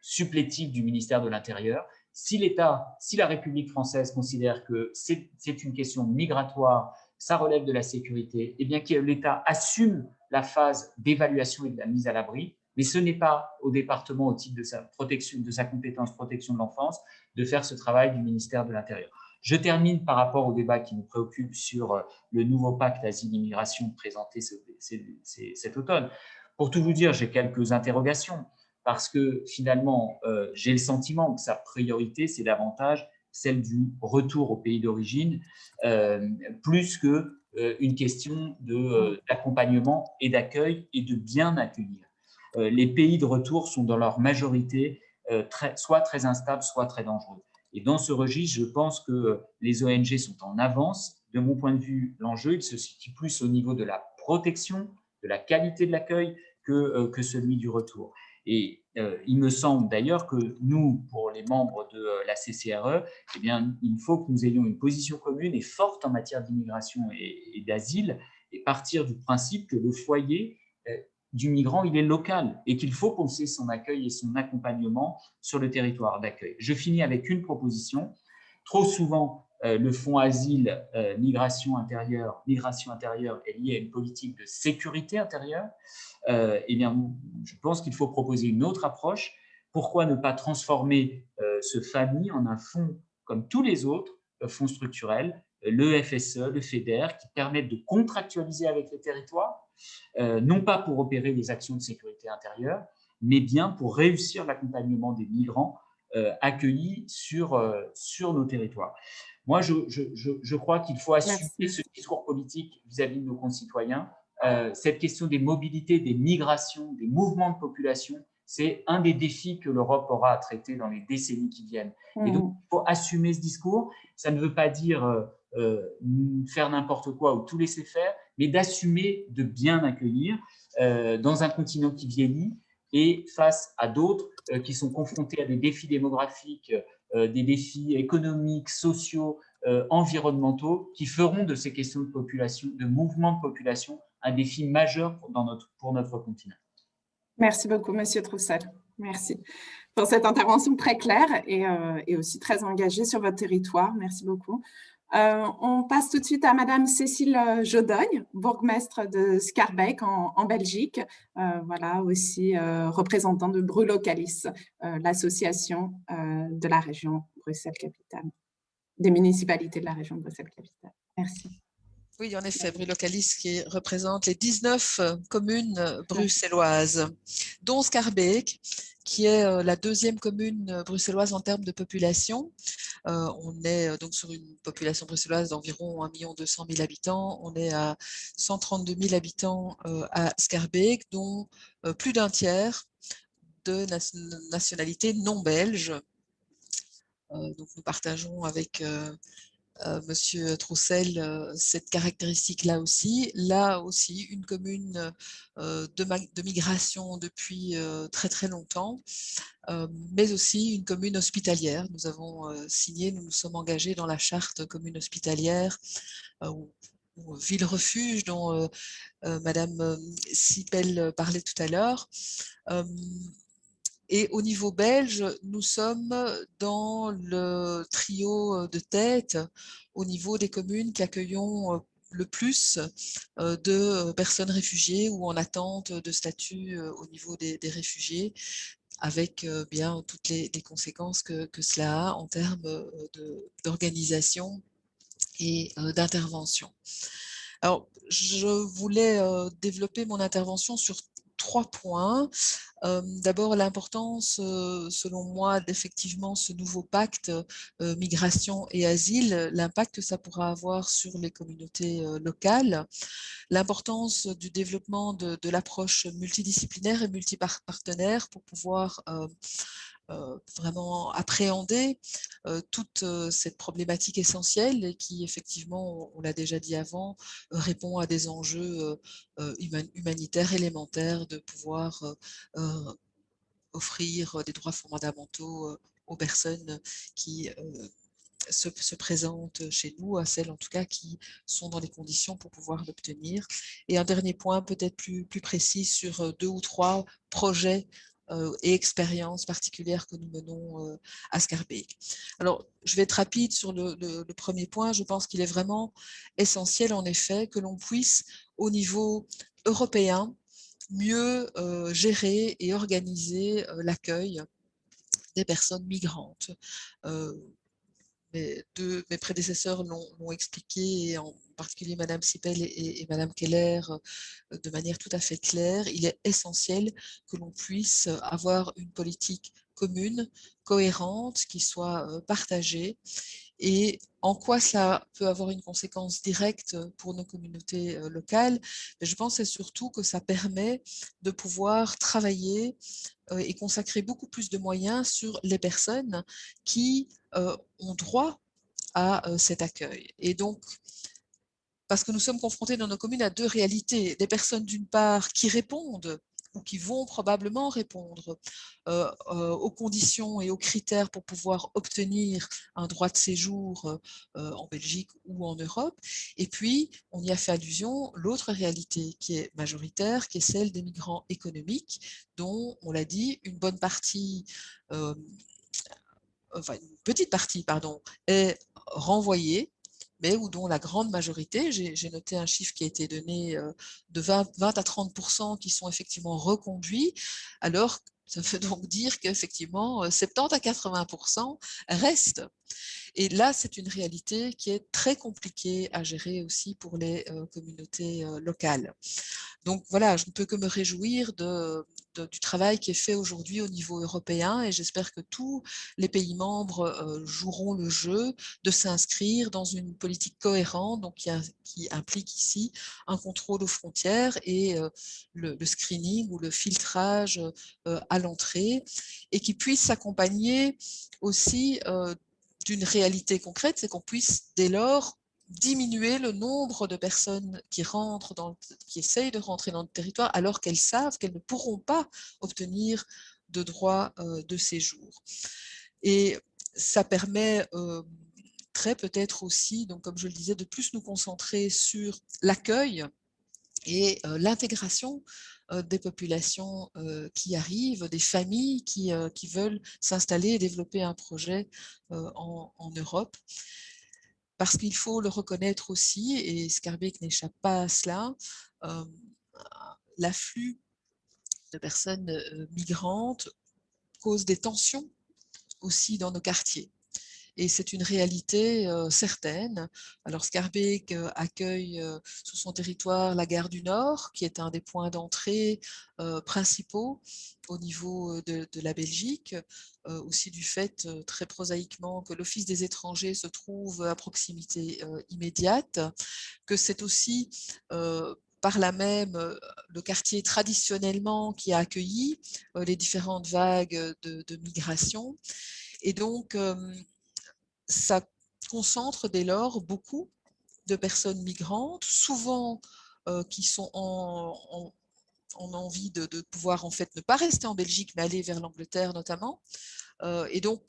supplétif du ministère de l'Intérieur. Si l'État, si la République française considère que c'est une question migratoire, ça relève de la sécurité, et bien que l'État assume la phase d'évaluation et de la mise à l'abri, mais ce n'est pas au département, au titre de sa protection, de sa compétence protection de l'enfance, de faire ce travail du ministère de l'Intérieur. Je termine par rapport au débat qui nous préoccupe sur le nouveau pacte asile-immigration présenté cet automne. Pour tout vous dire, j'ai quelques interrogations parce que finalement, j'ai le sentiment que sa priorité, c'est davantage celle du retour au pays d'origine, plus qu'une question d'accompagnement et d'accueil et de bien accueillir. Les pays de retour sont dans leur majorité soit très instables, soit très dangereux. Et dans ce registre, je pense que les ONG sont en avance. De mon point de vue, l'enjeu, il se situe plus au niveau de la protection, de la qualité de l'accueil que celui du retour. Et il me semble d'ailleurs que nous, pour les membres de la CCRE, eh bien, il faut que nous ayons une position commune et forte en matière d'immigration et d'asile, et partir du principe que le foyer du migrant, il est local et qu'il faut penser son accueil et son accompagnement sur le territoire d'accueil. Je finis avec une proposition. Trop souvent, le fonds asile, migration intérieure est lié à une politique de sécurité intérieure. Eh bien, je pense qu'il faut proposer une autre approche. Pourquoi ne pas transformer ce FAMI en un fonds comme tous les autres fonds structurels, le FSE, le FEDER, qui permettent de contractualiser avec les territoires, non pas pour opérer des actions de sécurité intérieure, mais bien pour réussir l'accompagnement des migrants accueillis sur nos territoires. Moi, je crois qu'il faut assumer ce discours politique vis-à-vis de nos concitoyens. Cette question des mobilités, des migrations, des mouvements de population, c'est un des défis que l'Europe aura à traiter dans les décennies qui viennent. Et donc, il faut assumer ce discours. Ça ne veut pas dire faire n'importe quoi ou tout laisser faire, mais d'assumer de bien accueillir dans un continent qui vieillit et face à d'autres qui sont confrontés à des défis démographiques, des défis économiques, sociaux, environnementaux qui feront de ces questions de population, de mouvement de population, un défi majeur pour notre continent. Merci beaucoup, Monsieur Troussel. Merci pour cette intervention très claire et aussi très engagée sur votre territoire. Merci beaucoup. On passe tout de suite à Madame Cécile Jodogne, bourgmestre de Schaerbeek en Belgique, voilà, aussi représentant de Brulocalis, l'association de la région Bruxelles-Capitale, des municipalités de la région Bruxelles-Capitale. Merci. Oui, en effet, Brulocalis qui représente les 19 communes bruxelloises, dont Schaerbeek, qui est la deuxième commune bruxelloise en termes de population. On est donc sur une population bruxelloise d'environ 1 200 000 habitants. On est à 132 000 habitants à Schaerbeek, dont plus d'un tiers de nationalité non belge. Donc nous partageons avec Monsieur Troussel cette caractéristique-là aussi. Là aussi, une commune de migration depuis très très longtemps, mais aussi une commune hospitalière. Nous avons signé, nous nous sommes engagés dans la charte commune hospitalière ou ville-refuge dont Madame Sipel parlait tout à l'heure. Et au niveau belge, nous sommes dans le trio de tête au niveau des communes qui accueillons le plus de personnes réfugiées ou en attente de statut au niveau des réfugiés, avec bien toutes les conséquences que cela a en termes d'organisation et d'intervention. Alors, je voulais développer mon intervention sur 3 points. D'abord, l'importance, selon moi, d'effectivement ce nouveau pacte migration et asile, l'impact que ça pourra avoir sur les communautés locales, l'importance du développement de l'approche multidisciplinaire et multipartenaire pour pouvoir vraiment appréhender toute cette problématique essentielle et qui, effectivement, on l'a déjà dit avant, répond à des enjeux humanitaires élémentaires de pouvoir offrir des droits fondamentaux aux personnes qui se présentent chez nous, à celles en tout cas qui sont dans les conditions pour pouvoir l'obtenir. Et un dernier point peut-être plus précis sur 2 ou 3 projets et expériences particulières que nous menons à Schaerbeek. Alors, je vais être rapide sur le premier point. Je pense qu'il est vraiment essentiel, en effet, que l'on puisse, au niveau européen, mieux gérer et organiser l'accueil des personnes migrantes. Mes prédécesseurs l'ont expliqué, et en particulier Madame Sipel et Madame Keller, de manière tout à fait claire. Il est essentiel que l'on puisse avoir une politique commune, cohérente, qui soit partagée. Et en quoi ça peut avoir une conséquence directe pour nos communautés locales? Je pense c'est surtout que ça permet de pouvoir travailler et consacrer beaucoup plus de moyens sur les personnes qui ont droit à cet accueil. Et donc, parce que nous sommes confrontés dans nos communes à 2 réalités. Des personnes d'une part qui répondent ou qui vont probablement répondre aux conditions et aux critères pour pouvoir obtenir un droit de séjour en Belgique ou en Europe. Et puis, on y a fait allusion, l'autre réalité qui est majoritaire, qui est celle des migrants économiques, dont, on l'a dit, une bonne partie, enfin une petite partie, pardon, est renvoyée, mais ou dont la grande majorité, j'ai noté un chiffre qui a été donné de 20 à 30% qui sont effectivement reconduits, alors ça veut donc dire qu'effectivement 70 à 80% restent. Et là, c'est une réalité qui est très compliquée à gérer aussi pour les communautés locales. Donc voilà, je ne peux que me réjouir du travail qui est fait aujourd'hui au niveau européen, et j'espère que tous les pays membres joueront le jeu de s'inscrire dans une politique cohérente, donc qui implique ici un contrôle aux frontières et le screening ou le filtrage à l'entrée, et qui puisse s'accompagner aussi d'une réalité concrète, c'est qu'on puisse dès lors diminuer le nombre de personnes qui essayent de rentrer dans le territoire alors qu'elles savent qu'elles ne pourront pas obtenir de droit de séjour. Et ça permet mériterait peut-être aussi, donc comme je le disais, de plus nous concentrer sur l'accueil et l'intégration des populations qui arrivent, des familles qui veulent s'installer et développer un projet en Europe. Parce qu'il faut le reconnaître aussi, et Scarbeck n'échappe pas à cela, l'afflux de personnes migrantes cause des tensions aussi dans nos quartiers. Et c'est une réalité certaine. Alors Scarbeck accueille sur son territoire la gare du Nord, qui est un des points d'entrée principaux au niveau de la Belgique, aussi du fait très prosaïquement que l'Office des étrangers se trouve à proximité immédiate, que c'est aussi par là même le quartier traditionnellement qui a accueilli les différentes vagues de migration. Et donc, ça concentre dès lors beaucoup de personnes migrantes, souvent qui sont en envie de pouvoir en fait ne pas rester en Belgique, mais aller vers l'Angleterre notamment. Et donc,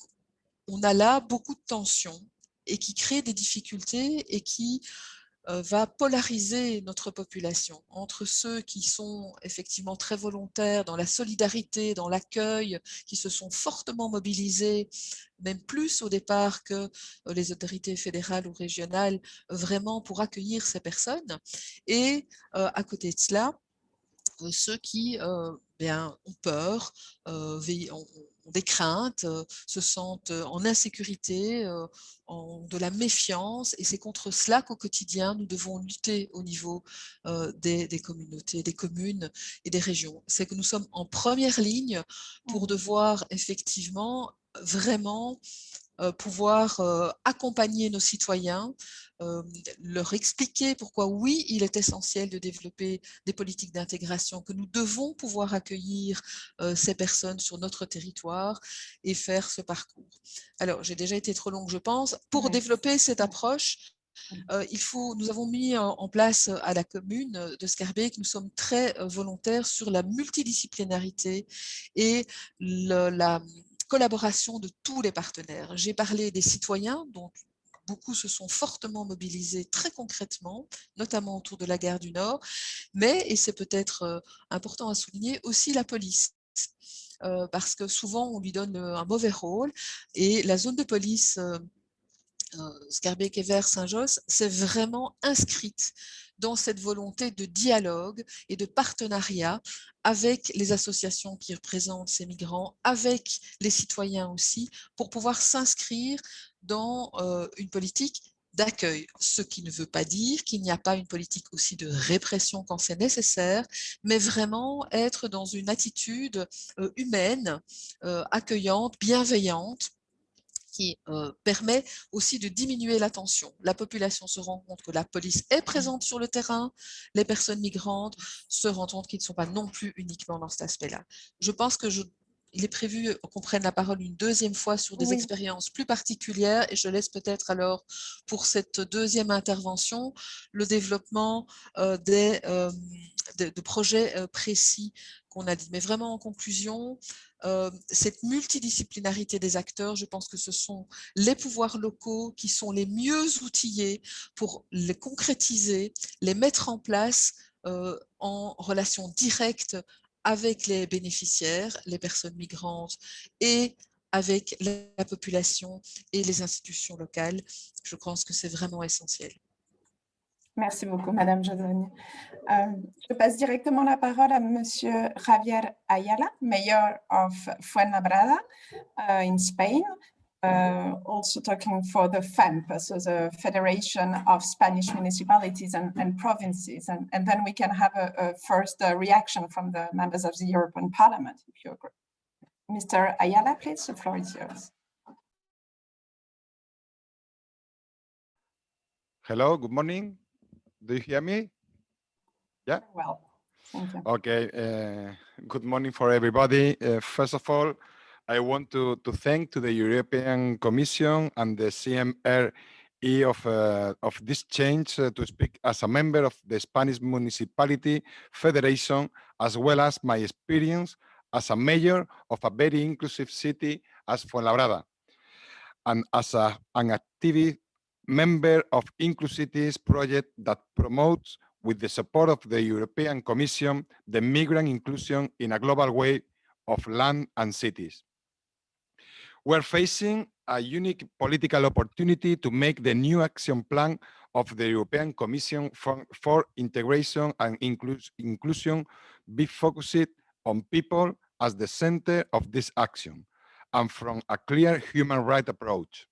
on a là beaucoup de tensions et qui crée des difficultés et qui va polariser notre population entre ceux qui sont effectivement très volontaires dans la solidarité, dans l'accueil, qui se sont fortement mobilisés, même plus au départ que les autorités fédérales ou régionales, vraiment pour accueillir ces personnes. Et à côté de cela, ceux qui ont peur, ont des craintes, se sentent en insécurité, en de la méfiance, et c'est contre cela qu'au quotidien, nous devons lutter au niveau des communautés, des communes et des régions. C'est que nous sommes en première ligne pour devoir effectivement vraiment pouvoir accompagner nos citoyens, leur expliquer pourquoi oui, il est essentiel de développer des politiques d'intégration, que nous devons pouvoir accueillir ces personnes sur notre territoire et faire ce parcours. Alors, j'ai déjà été trop longue, je pense. Pour développer cette approche, nous avons mis en place à la commune de Scarbeck, nous sommes très volontaires sur la multidisciplinarité et la collaboration de tous les partenaires. J'ai parlé des citoyens, dont beaucoup se sont fortement mobilisés très concrètement, notamment autour de la gare du Nord, mais, et c'est peut-être important à souligner, aussi la police. Parce que souvent on lui donne un mauvais rôle, et la zone de police Scarbeck et vers Saint-Josse s'est vraiment inscrite dans cette volonté de dialogue et de partenariat avec les associations qui représentent ces migrants, avec les citoyens aussi, pour pouvoir s'inscrire dans une politique d'accueil, ce qui ne veut pas dire qu'il n'y a pas une politique aussi de répression quand c'est nécessaire, mais vraiment être dans une attitude humaine, accueillante, bienveillante, qui permet aussi de diminuer la tension. La population se rend compte que la police est présente sur le terrain, les personnes migrantes se rendent compte qu'ils ne sont pas non plus uniquement dans cet aspect-là. Je pense que il est prévu qu'on prenne la parole une deuxième fois sur des expériences plus particulières, et je laisse peut-être alors pour cette deuxième intervention le développement de projets précis qu'on a dit. Mais vraiment en conclusion, cette multidisciplinarité des acteurs, je pense que ce sont les pouvoirs locaux qui sont les mieux outillés pour les concrétiser, les mettre en place en relation directe avec les bénéficiaires, les personnes migrantes, et avec la population et les institutions locales. Je pense que c'est vraiment essentiel. Merci beaucoup, Madame Josani. Je passe directement la parole à Monsieur Javier Ayala, Mayor of Fuenlabrada in Spain, also talking for the FEMP, so the Federation of Spanish Municipalities and Provinces, and then we can have a first reaction from the members of the European Parliament, if you agree. Mr. Ayala, please, the floor is yours. Hello, good morning. Do you hear me? Yeah? Well, thank you. Okay, good morning for everybody. First of all, I want to thank to the European Commission and the CMRE of this change to speak as a member of the Spanish Municipality Federation, as well as my experience as a mayor of a very inclusive city as Fuenlabrada, and as an member of Inclusity's project that promotes, with the support of the European Commission, the migrant inclusion in a global way of land and cities. We're facing a unique political opportunity to make the new action plan of the European Commission for integration and inclusion be focused on people as the center of this action and from a clear human rights approach.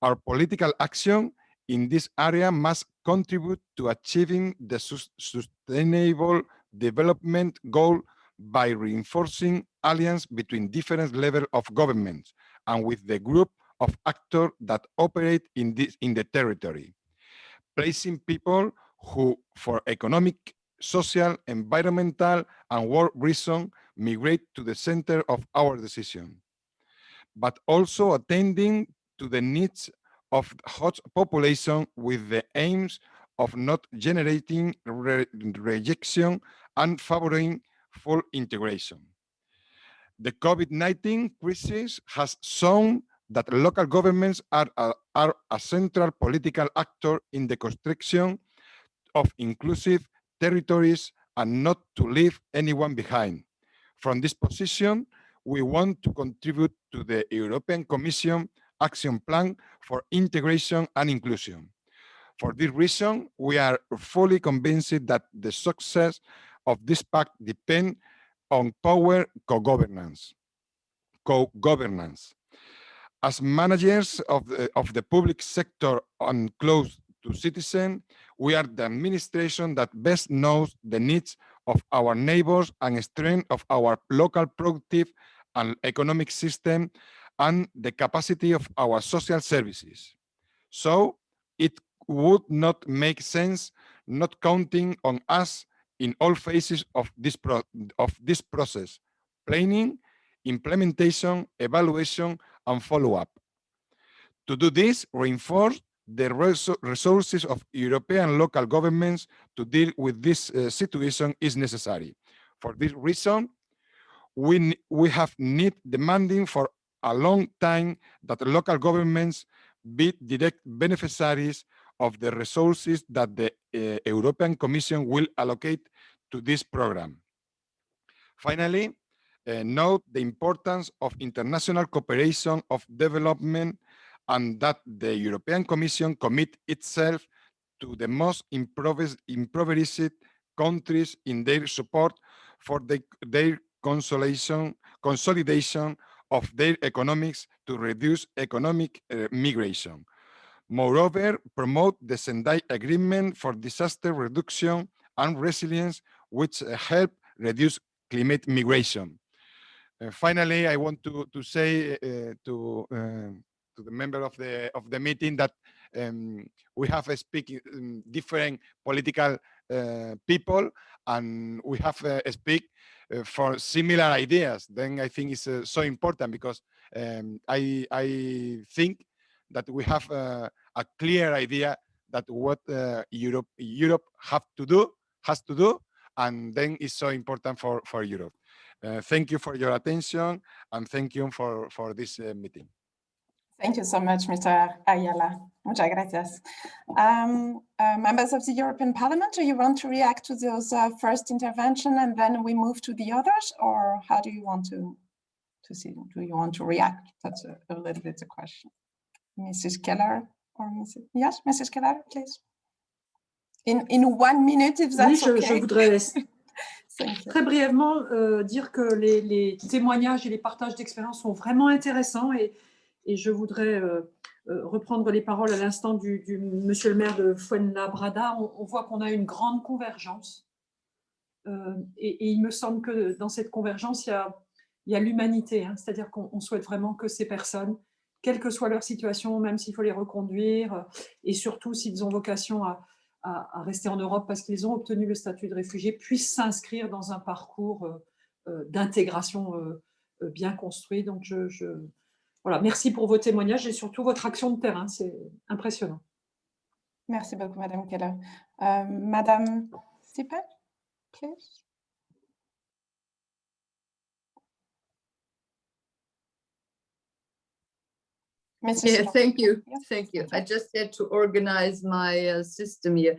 Our political action in this area must contribute to achieving the sustainable development goal by reinforcing alliance between different levels of governments and with the group of actors that operate in the territory, placing people who, for economic, social, environmental, and work reasons, migrate to the center of our decision, but also attending to the needs of host population with the aims of not generating rejection and favoring full integration. The COVID-19 crisis has shown that local governments are a central political actor in the construction of inclusive territories and not to leave anyone behind. From this position, we want to contribute to the European Commission Action Plan for Integration and Inclusion. For this reason, we are fully convinced that the success of this pact depends on power co-governance. As managers of the public sector and close to citizens, we are the administration that best knows the needs of our neighbors and strength of our local productive and economic system and the capacity of our social services. So it would not make sense not counting on us in all phases of this process: planning, implementation, evaluation, and follow-up. To do this, reinforce the resources of European local governments to deal with this situation is necessary. For this reason, we have need demanding for a long time that local governments be direct beneficiaries of the resources that the European Commission will allocate to this program. Finally, note the importance of international cooperation of development and that the European Commission commit itself to the most impoverished countries in their support for their consolidation of their economics to reduce economic migration. Moreover, promote the Sendai Agreement for Disaster Reduction and Resilience, which help reduce climate migration. Finally, I want to say to the member of the meeting that we have speaking different political people, and we have speak for similar ideas. Then I think it's so important because I think that we have a clear idea that what Europe has to do, and then it's so important for Europe. Thank you for your attention, and thank you for this meeting. Thank you so much, Mr. Ayala. Muchas gracias. Members of the European Parliament, do you want to react to those first intervention and then we move to the others, or how do you want to see? Do you want to react? That's a little bit the question. Mrs. Keller or Mrs. Yes, Mrs. Keller, please. In 1 minute, if that's okay. Je voudrais très brièvement dire que les témoignages et les partages d'expériences sont vraiment intéressants et je voudrais reprendre les paroles à l'instant du monsieur le maire de Fuenlabrada. On voit qu'on a une grande convergence et il me semble que dans cette convergence, il y a l'humanité, hein, c'est-à-dire qu'on souhaite vraiment que ces personnes, quelle que soit leur situation, même s'il faut les reconduire, et surtout s'ils ont vocation à rester en Europe parce qu'ils ont obtenu le statut de réfugié, puissent s'inscrire dans un parcours d'intégration bien construit. Donc, voilà, merci pour vos témoignages et surtout votre action de terrain, c'est impressionnant. Merci beaucoup, Madame Keller. Madame Stippen, please. Mrs. Yeah, thank you. Yeah. Thank you. I just had to organize my system here.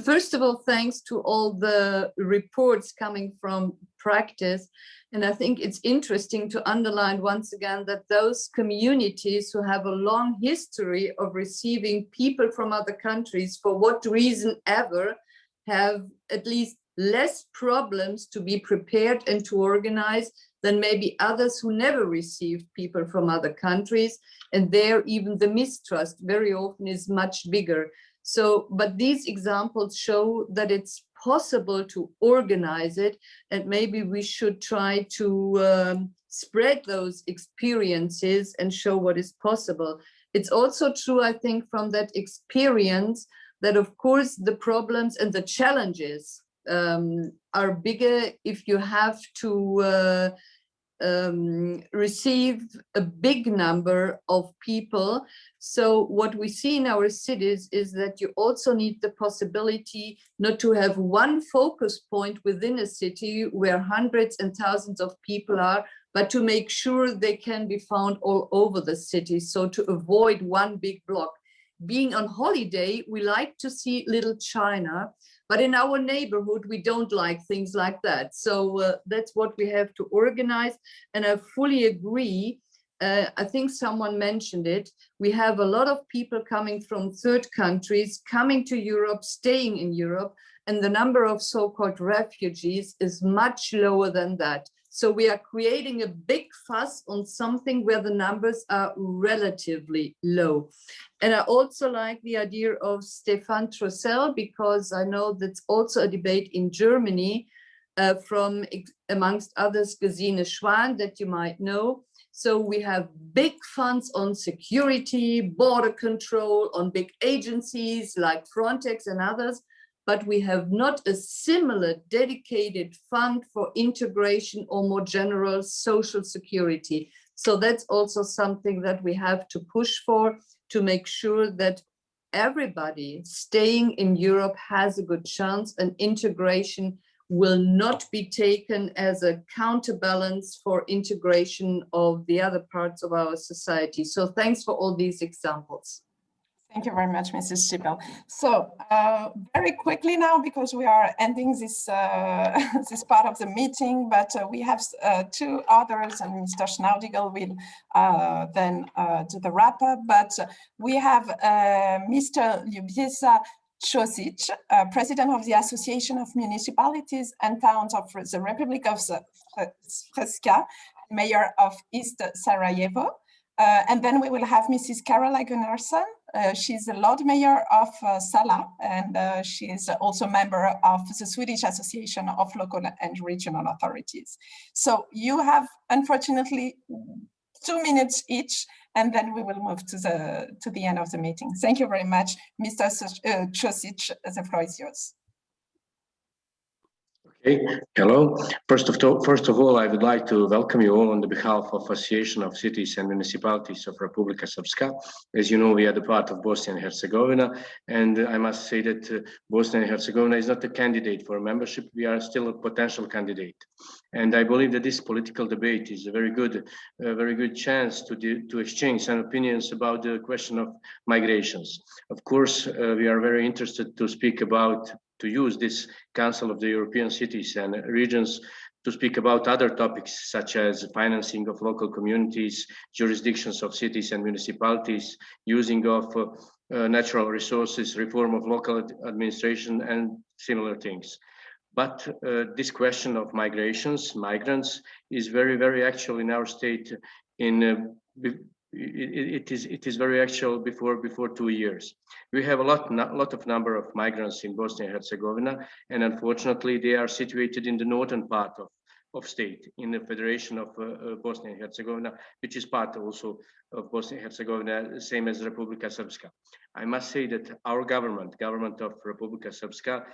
First of all, thanks to all the reports coming from practice. And I think it's interesting to underline once again that those communities who have a long history of receiving people from other countries, for what reason ever, have at least less problems to be prepared and to organize than maybe others who never received people from other countries. And there even the mistrust very often is much bigger. So, but these examples show that it's possible to organize it, and maybe we should try to spread those experiences and show what is possible. It's also true, I think, from that experience that of course the problems and the challenges are bigger if you have to receive a big number of people. So what we see in our cities is that you also need the possibility not to have one focus point within a city where hundreds and thousands of people are, but to make sure they can be found all over the city. So to avoid one big block. Being on holiday, we like to see little China, but in our neighborhood, we don't like things like that. So that's what we have to organize. And I fully agree. I think someone mentioned it. We have a lot of people coming from third countries, coming to Europe, staying in Europe, and the number of so-called refugees is much lower than that. So we are creating a big fuss on something where the numbers are relatively low. And I also like the idea of Stefan Trussell, because I know that's also a debate in Germany from, amongst others, Gesine Schwan, that you might know. So we have big funds on security, border control, on big agencies like Frontex and others, but we have not a similar dedicated fund for integration or more general social security. So that's also something that we have to push for, to make sure that everybody staying in Europe has a good chance, and integration will not be taken as a counterbalance for integration of the other parts of our society. So thanks for all these examples. Thank you very much, Mrs. Schippel. So very quickly now, because we are ending this this part of the meeting, but we have two others, and Mr. Schnaudigl will then do the wrap up. But we have Mr. Ljubiša Ćosić, President of the Association of Municipalities and Towns of the Republic of Srpska, Mayor of East Sarajevo. And then we will have Mrs. Carola Gunnarsson. She's the Lord Mayor of Sala, and she is also a member of the Swedish Association of Local and Regional Authorities. So you have, unfortunately, 2 minutes each, and then we will move to the end of the meeting. Thank you very much, Mr. Ćosić. The floor is yours. Okay, hello. First of all, I would like to welcome you all on the behalf of Association of Cities and Municipalities of Republika Srpska. As you know, we are the part of Bosnia and Herzegovina, and I must say that Bosnia and Herzegovina is not a candidate for membership. We are still a potential candidate. And I believe that this political debate is a very good chance to exchange some opinions about the question of migrations. Of course, we are very interested to speak about, to use this Council of the European Cities and Regions to speak about other topics such as financing of local communities, jurisdictions of cities and municipalities, using of natural resources, reform of local administration, and similar things. But this question of migrants is very actual in our state. It is very actual before 2 years. We have a lot of number of migrants in Bosnia and Herzegovina, and unfortunately they are situated in the northern part of state, in the Federation of Bosnia and Herzegovina, which is part also of Bosnia and Herzegovina, same as Republika Srpska. I must say that our government of Republika Srpska,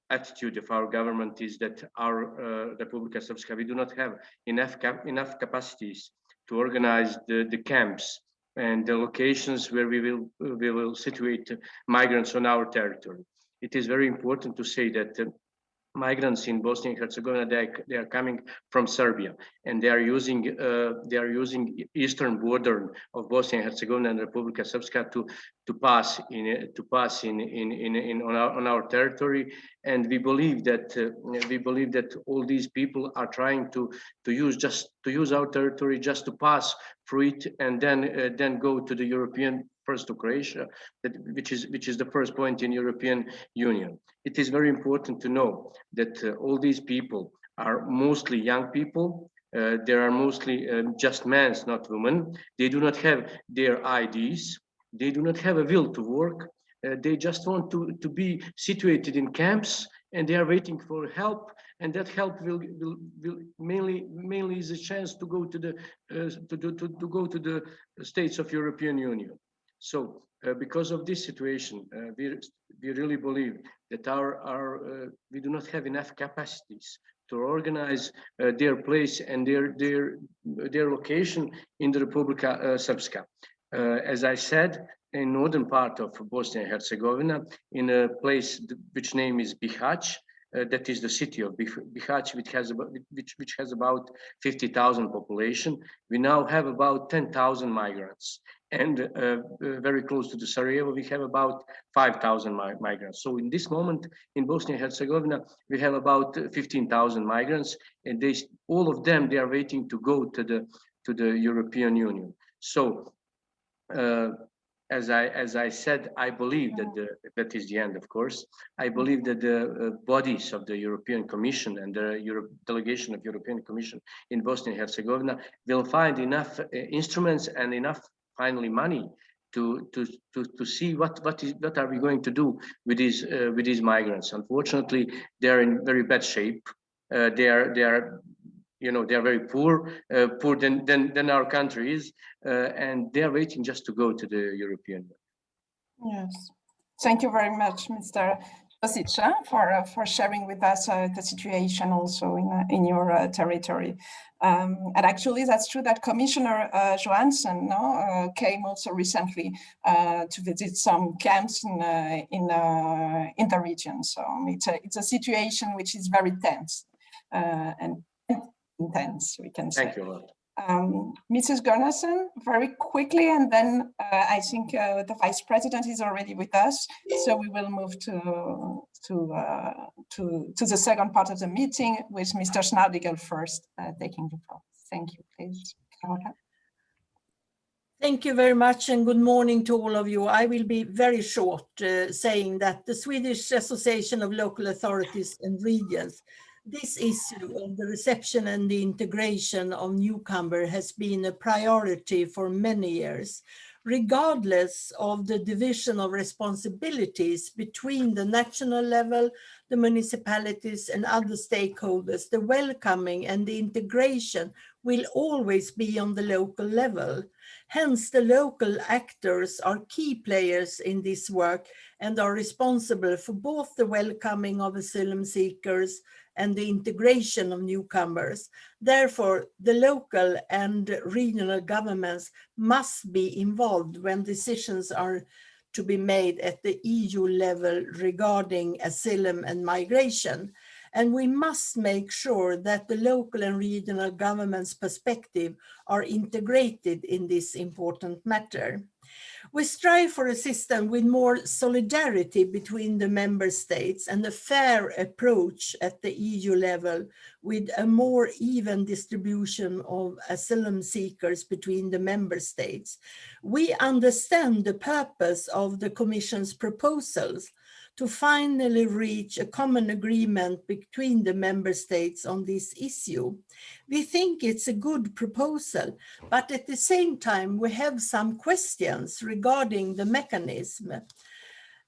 attitude of our government is that our Republika Srpska, we do not have enough capacities to organize the camps and the locations where we will situate migrants on our territory. It is very important to say that migrants in Bosnia and Herzegovina, they are coming from Serbia, and they are using eastern border of Bosnia and Herzegovina and Republika Srpska to pass on our territory. And we believe that all these people are trying to use our territory just to pass through it, and then go to the European, first to Croatia, which is the first point in European Union. It is very important to know that all these people are mostly young people. There are mostly just men, not women. They do not have their IDs. They do not have a will to work. They just want to be situated in camps, and they are waiting for help. And that help will mainly is a chance to go to the states of European Union. So because of this situation, we really believe that we do not have enough capacities to organize their place and their location in the Republika Srpska. As I said, in northern part of Bosnia and Herzegovina, in a place which name is Bihać, that is the city of Bihać, which has about 50,000 population. We now have about 10,000 migrants, and very close to the Sarajevo, we have about 5,000 migrants. So in this moment, in Bosnia and Herzegovina, we have about 15,000 migrants, and all of them, they are waiting to go to the European Union. So as I said, I believe that that is the end, of course. I believe that the bodies of the European Commission and the delegation of European Commission in Bosnia and Herzegovina will find enough instruments and enough, finally, money to see what are we going to do with these migrants. Unfortunately, they are in very bad shape. They are very poor than our country is, and they are waiting just to go to the European Union. Yes, thank you very much, Mr. Josic, for sharing with us the situation also in your territory. And actually, that's true that Commissioner Johansson came also recently to visit some camps in the region. So it's a situation which is very tense and intense, we can say. Thank you a lot. Mrs. Gunnarsson, very quickly, and then I think the Vice President is already with us, so we will move to the second part of the meeting with Mr. Schnaudigel first taking the floor. Thank you, please. Carola. Thank you very much, and good morning to all of you. I will be very short, saying that the Swedish Association of Local Authorities and Regions, this issue of the reception and the integration of newcomers has been a priority for many years, regardless of the division of responsibilities between the national level, the municipalities and other stakeholders. The welcoming and the integration will always be on the local level. Hence, the local actors are key players in this work and are responsible for both the welcoming of asylum seekers and the integration of newcomers. Therefore, the local and regional governments must be involved when decisions are to be made at the EU level regarding asylum and migration. And we must make sure that the local and regional government's perspective are integrated in this important matter. We strive for a system with more solidarity between the member states and a fair approach at the EU level with a more even distribution of asylum seekers between the member states. We understand the purpose of the Commission's proposals to finally reach a common agreement between the member states on this issue. We think it's a good proposal, but at the same time, we have some questions regarding the mechanism.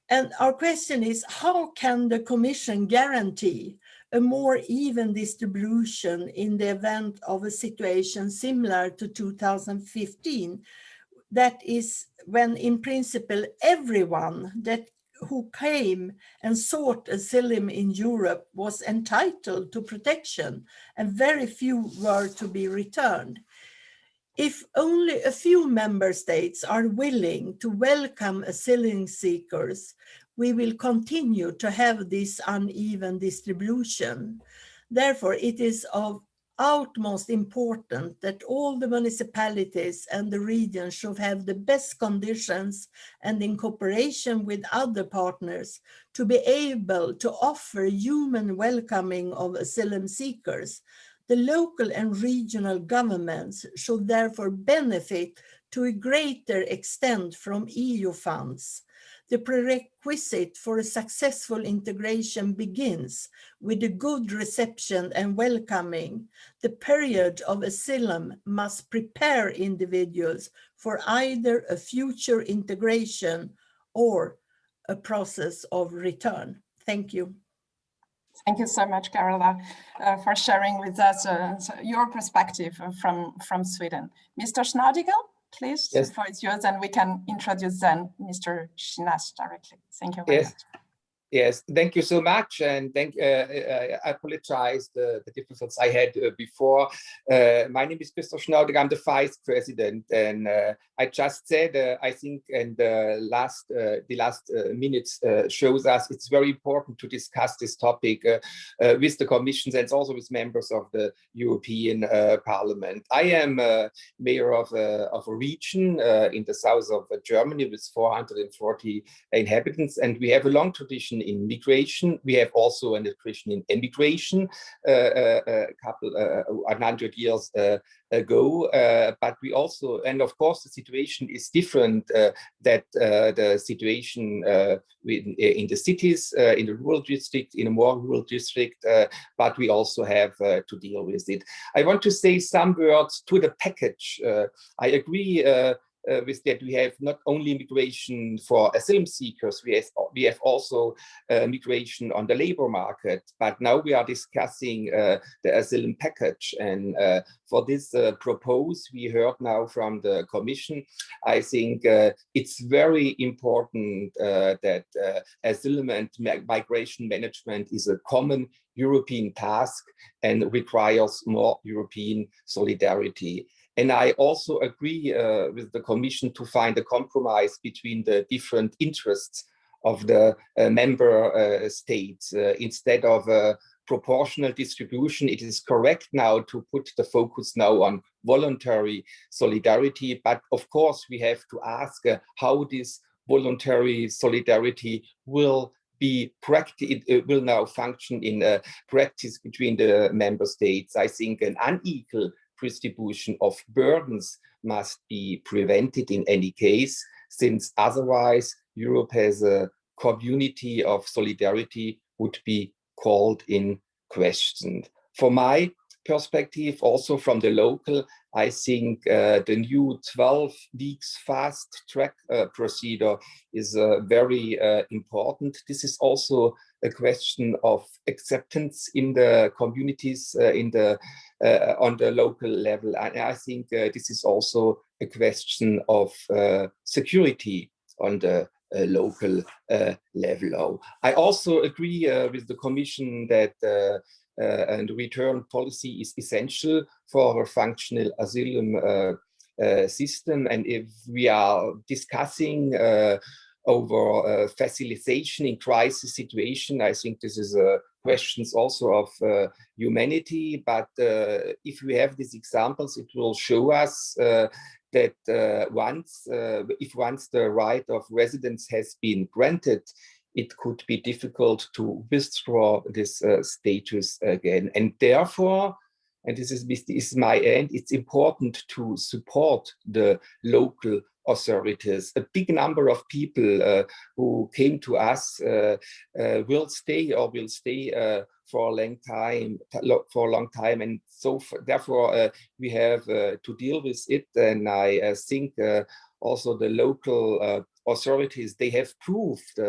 And our question is, how can the Commission guarantee a more even distribution in the event of a situation similar to 2015? That is when, in principle, everyone who came and sought asylum in Europe was entitled to protection, and very few were to be returned. If only a few member states are willing to welcome asylum seekers, we will continue to have this uneven distribution. Therefore, it is of utmost important that all the municipalities and the regions should have the best conditions and in cooperation with other partners to be able to offer human welcoming of asylum seekers. The local and regional governments should therefore benefit to a greater extent from EU funds. The prerequisite for a successful integration begins with a good reception and welcoming. The period of asylum must prepare individuals for either a future integration or a process of return. Thank you. Thank you so much, Carola, for sharing with us your perspective from Sweden. Mr. Schnaudigel, please, Yes. the floor is yours, and we can introduce then Mr. Shinas directly. Thank you very much. Yes, thank you so much, and I apologize the difficulties I had before. My name is Mr. Schnaudig. I'm the vice president, and I just said I think, and the last minutes shows us it's very important to discuss this topic with the commissions and also with members of the European Parliament. I am mayor of a region in the south of Germany with 440 inhabitants, and we have a long tradition in migration. We have also a tradition in emigration a couple 100 years ago, but we also, and of course the situation is different that the situation in the cities, in the rural district, in a more rural district, but we also have to deal with it. I want to say some words to the package. I agree with that. We have not only migration for asylum seekers, we have also migration on the labor market, but now we are discussing the asylum package, and for this proposal we heard now from the Commission, I think it's very important that asylum and migration management is a common European task and requires more European solidarity. And I also agree with the Commission to find a compromise between the different interests of the member states. Instead of a proportional distribution, it is correct now to put the focus now on voluntary solidarity. But of course, we have to ask how this voluntary solidarity will be practice. It will now function in practice between the member states. I think an unequal distribution of burdens must be prevented in any case, since otherwise Europe as a community of solidarity would be called in question. From my perspective, also from the local, I think the new 12 weeks fast track procedure is very important. This is also a question of acceptance in the communities, on the local level. And I think this is also a question of security on the local level. I also agree with the Commission that and return policy is essential for a functional asylum system. And if we are discussing over facilitation in crisis situation, I think this is questions also of humanity. But if we have these examples, it will show us that once the right of residence has been granted, it could be difficult to withdraw this status again. And therefore, and this is my end, it's important to support the local authorities. A big number of people who came to us will stay for a long time, and so therefore we have to deal with it. And I think also the local authorities, they have proved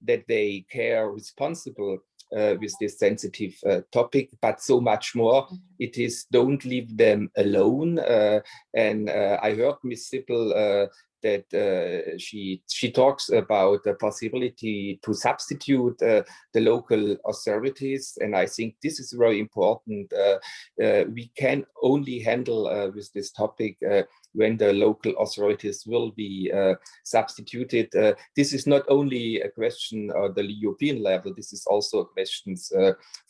that they care responsible with this sensitive topic, but so much more it is don't leave them alone. And I heard Ms. Sippel that she talks about the possibility to substitute the local authorities, and I think this is very important. We can only handle with this topic when the local authorities will be substituted. This is not only a question at the European level, this is also a question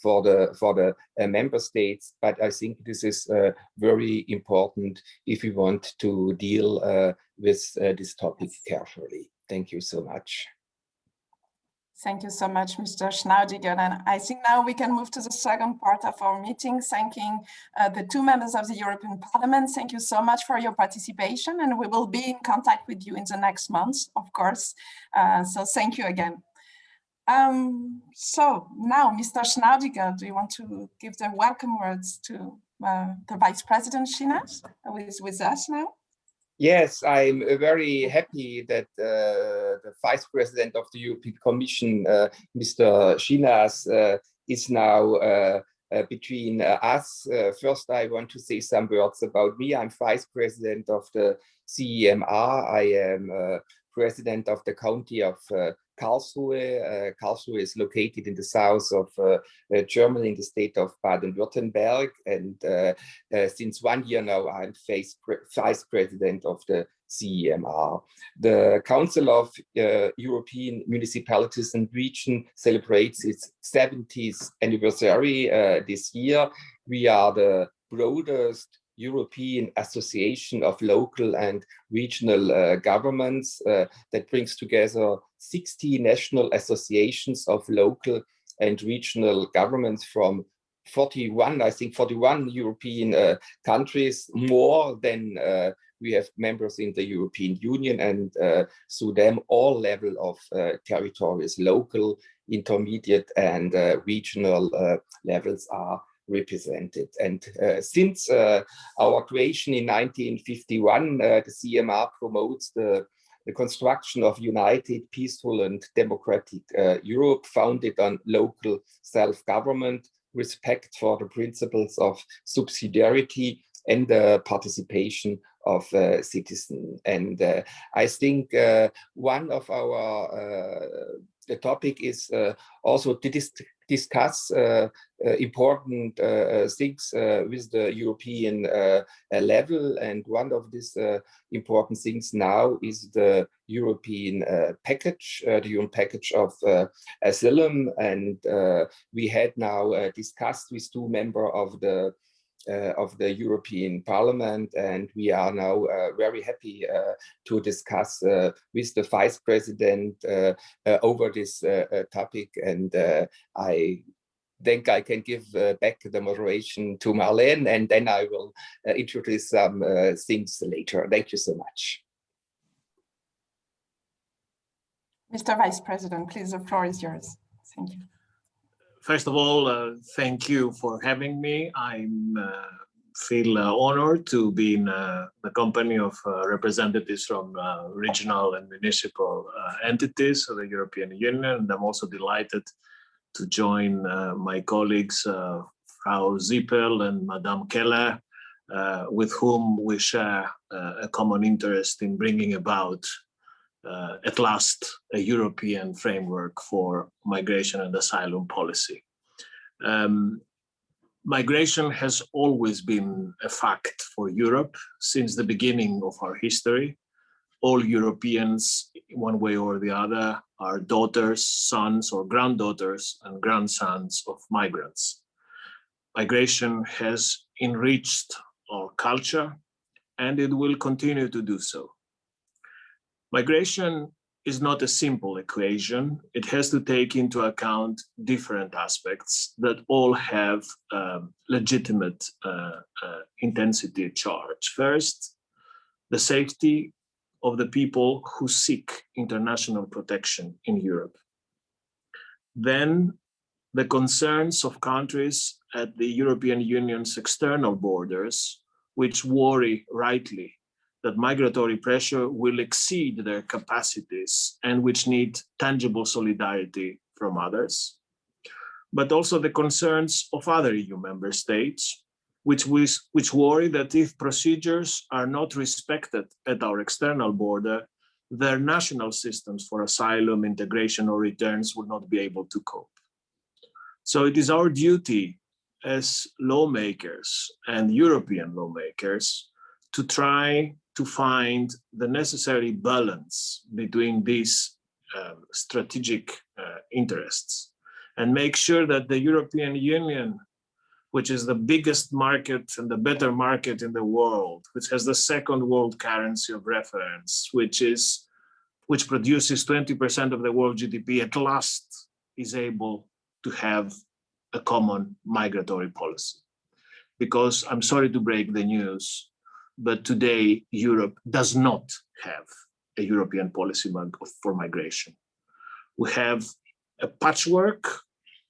for the member states, but I think this is very important if we want to deal with this topic carefully. Thank you so much. Thank you so much, Mr. Schnaudiger. And I think now we can move to the second part of our meeting, thanking the two members of the European Parliament. Thank you so much for your participation, and we will be in contact with you in the next months, of course. So thank you again. So now, Mr. Schnaudiger, do you want to give the welcome words to the Vice President Shinas, who is with us now? Yes, I'm very happy that the Vice President of the European Commission, Mr. Shinas, is now between us. First, I want to say some words about me. I'm Vice President of the CEMR. I am President of the County of Karlsruhe. Karlsruhe is located in the south of Germany, in the state of Baden-Württemberg. And since 1 year now, I'm Vice President of the CEMR. The Council of European Municipalities and Regions celebrates its 70th anniversary this year. We are the broadest European Association of Local and Regional Governments that brings together 60 national associations of local and regional governments from 41 European countries, more than we have members in the European Union, and through them all level of territories, local, intermediate and regional levels are represented. And since our creation in 1951, the CMR promotes the construction of united, peaceful and democratic Europe, founded on local self-government, respect for the principles of subsidiarity and the participation of citizens. And I think one of our the topic is also to discuss important things with the European level. And one of these important things now is the European package, the European package of Asylum. And we had now discussed with two members of the European Parliament, and we are now very happy to discuss with the Vice President over this topic. And I think I can give back the moderation to Marlene, and then I will introduce some things later. Thank you so much. Mr. Vice President, please, the floor is yours. Thank you. First of all, thank you for having me. I feel honored to be in the company of representatives from regional and municipal entities of the European Union. And I'm also delighted to join my colleagues, Frau Zippel and Madame Keller, with whom we share a common interest in bringing about at last a European framework for migration and asylum policy. Migration has always been a fact for Europe since the beginning of our history. All Europeans, one way or the other, are daughters, sons, or granddaughters and grandsons of migrants. Migration has enriched our culture, and it will continue to do so. Migration is not a simple equation. It has to take into account different aspects that all have legitimate intensity charge. First, the safety of the people who seek international protection in Europe. Then, the concerns of countries at the European Union's external borders, which worry rightly that migratory pressure will exceed their capacities and which need tangible solidarity from others, but also the concerns of other EU member states, which worry that if procedures are not respected at our external border, their national systems for asylum, integration, or returns will not be able to cope. So it is our duty as lawmakers and European lawmakers to try to find the necessary balance between these strategic interests and make sure that the European Union, which is the biggest market and the better market in the world, which has the second world currency of reference, which produces 20% of the world GDP, at last is able to have a common migratory policy. Because I'm sorry to break the news, but today Europe does not have a European policy for migration. We have a patchwork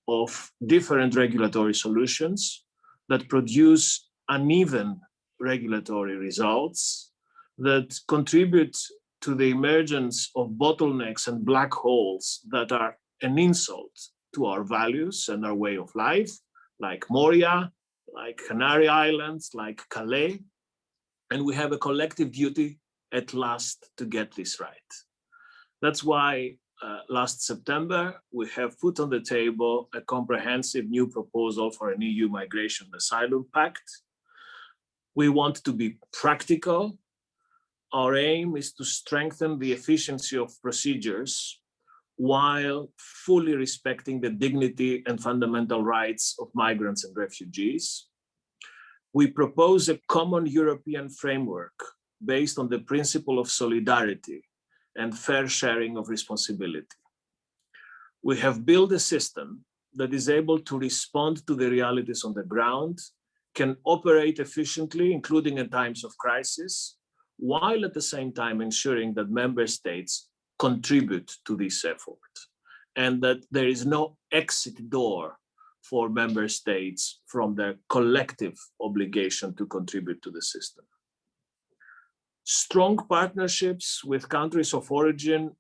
of different regulatory solutions that produce uneven regulatory results that contribute to the emergence of bottlenecks and black holes that are an insult to our values and our way of life, like Moria, like Canary Islands, like Calais. And we have a collective duty at last to get this right. That's why last September, we have put on the table a comprehensive new proposal for an EU Migration Asylum Pact. We want to be practical. Our aim is to strengthen the efficiency of procedures while fully respecting the dignity and fundamental rights of migrants and refugees. We propose a common European framework based on the principle of solidarity and fair sharing of responsibility. We have built a system that is able to respond to the realities on the ground, can operate efficiently, including in times of crisis, while at the same time ensuring that member states contribute to this effort and that there is no exit door for member states from their collective obligation to contribute to the system. Strong partnerships with countries of origin,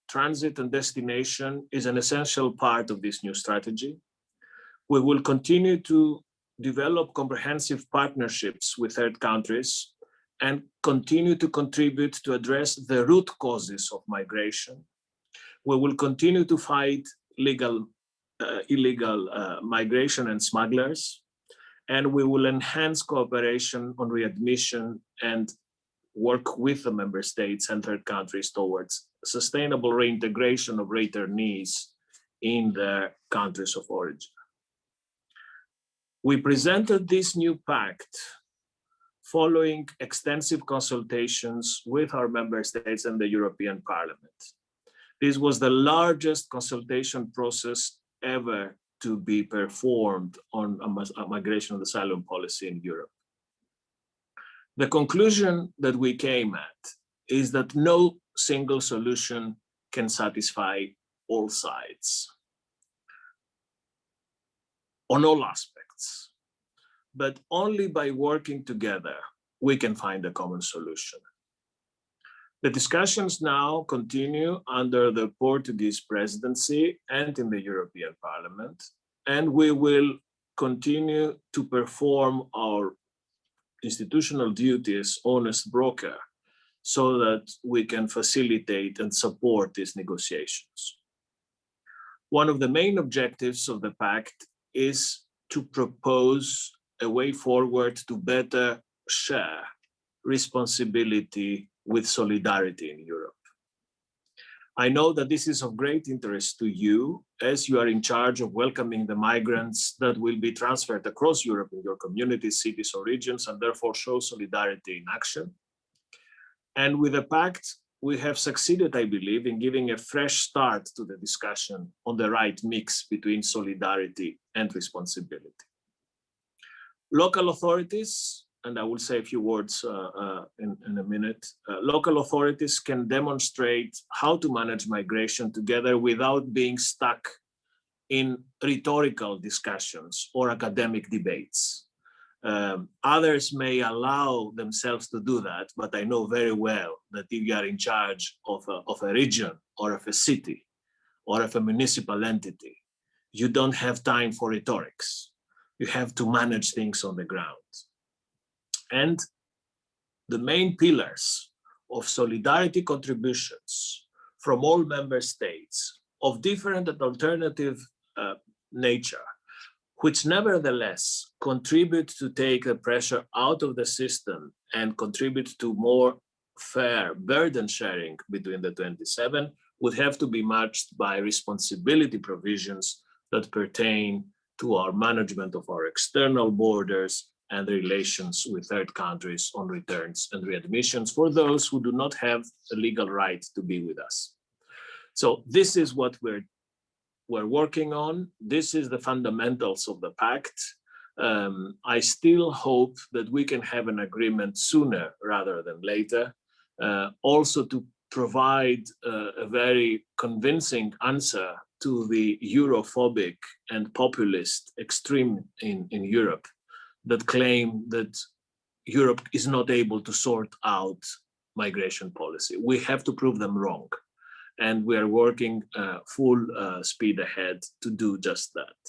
transit and destination is an essential part of this new strategy. We will continue to develop comprehensive partnerships with third countries and continue to contribute to address the root causes of migration. We will continue to fight illegal migration and smugglers, and we will enhance cooperation on readmission and work with the member states and third countries towards sustainable reintegration of returnees in their countries of origin. We presented this new pact following extensive consultations with our member states and the European Parliament. This was the largest consultation process ever to be performed on a migration and asylum policy in Europe. The conclusion that we came at is that no single solution can satisfy all sides on all aspects, but only by working together we can find a common solution. The discussions now continue under the Portuguese presidency and in the European Parliament, and we will continue to perform our institutional duty as honest broker so that we can facilitate and support these negotiations. One of the main objectives of the Pact is to propose a way forward to better share responsibility with solidarity in Europe. I know that this is of great interest to you as you are in charge of welcoming the migrants that will be transferred across Europe in your communities, cities, or regions, and therefore show solidarity in action. And with the Pact, we have succeeded, I believe, in giving a fresh start to the discussion on the right mix between solidarity and responsibility. Local authorities, and I will say a few words in a minute, local authorities can demonstrate how to manage migration together without being stuck in rhetorical discussions or academic debates. Others may allow themselves to do that, but I know very well that if you are in charge of a region or of a city or of a municipal entity, you don't have time for rhetorics. You have to manage things on the ground. And the main pillars of solidarity contributions from all member states of different and alternative nature which nevertheless contribute to take the pressure out of the system and contribute to more fair burden sharing between the 27, would have to be matched by responsibility provisions that pertain to our management of our external borders and the relations with third countries on returns and readmissions for those who do not have a legal right to be with us. So this is what we're working on. This is the fundamentals of the pact. I still hope that we can have an agreement sooner rather than later, also to provide a very convincing answer to the Europhobic and populist extreme in Europe that claim that Europe is not able to sort out migration policy. We have to prove them wrong. And we are working full speed ahead to do just that.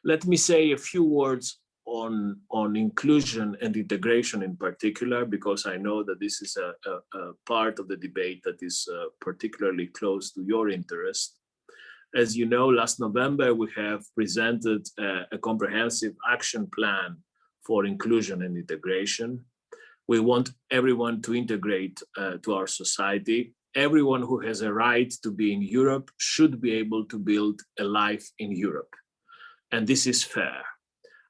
Let me say a few words on inclusion and integration in particular, because I know that this is a part of the debate that is particularly close to your interest. As you know, last November, we have presented a comprehensive action plan for inclusion and integration. We want everyone to integrate to our society. Everyone who has a right to be in Europe should be able to build a life in Europe. And this is fair.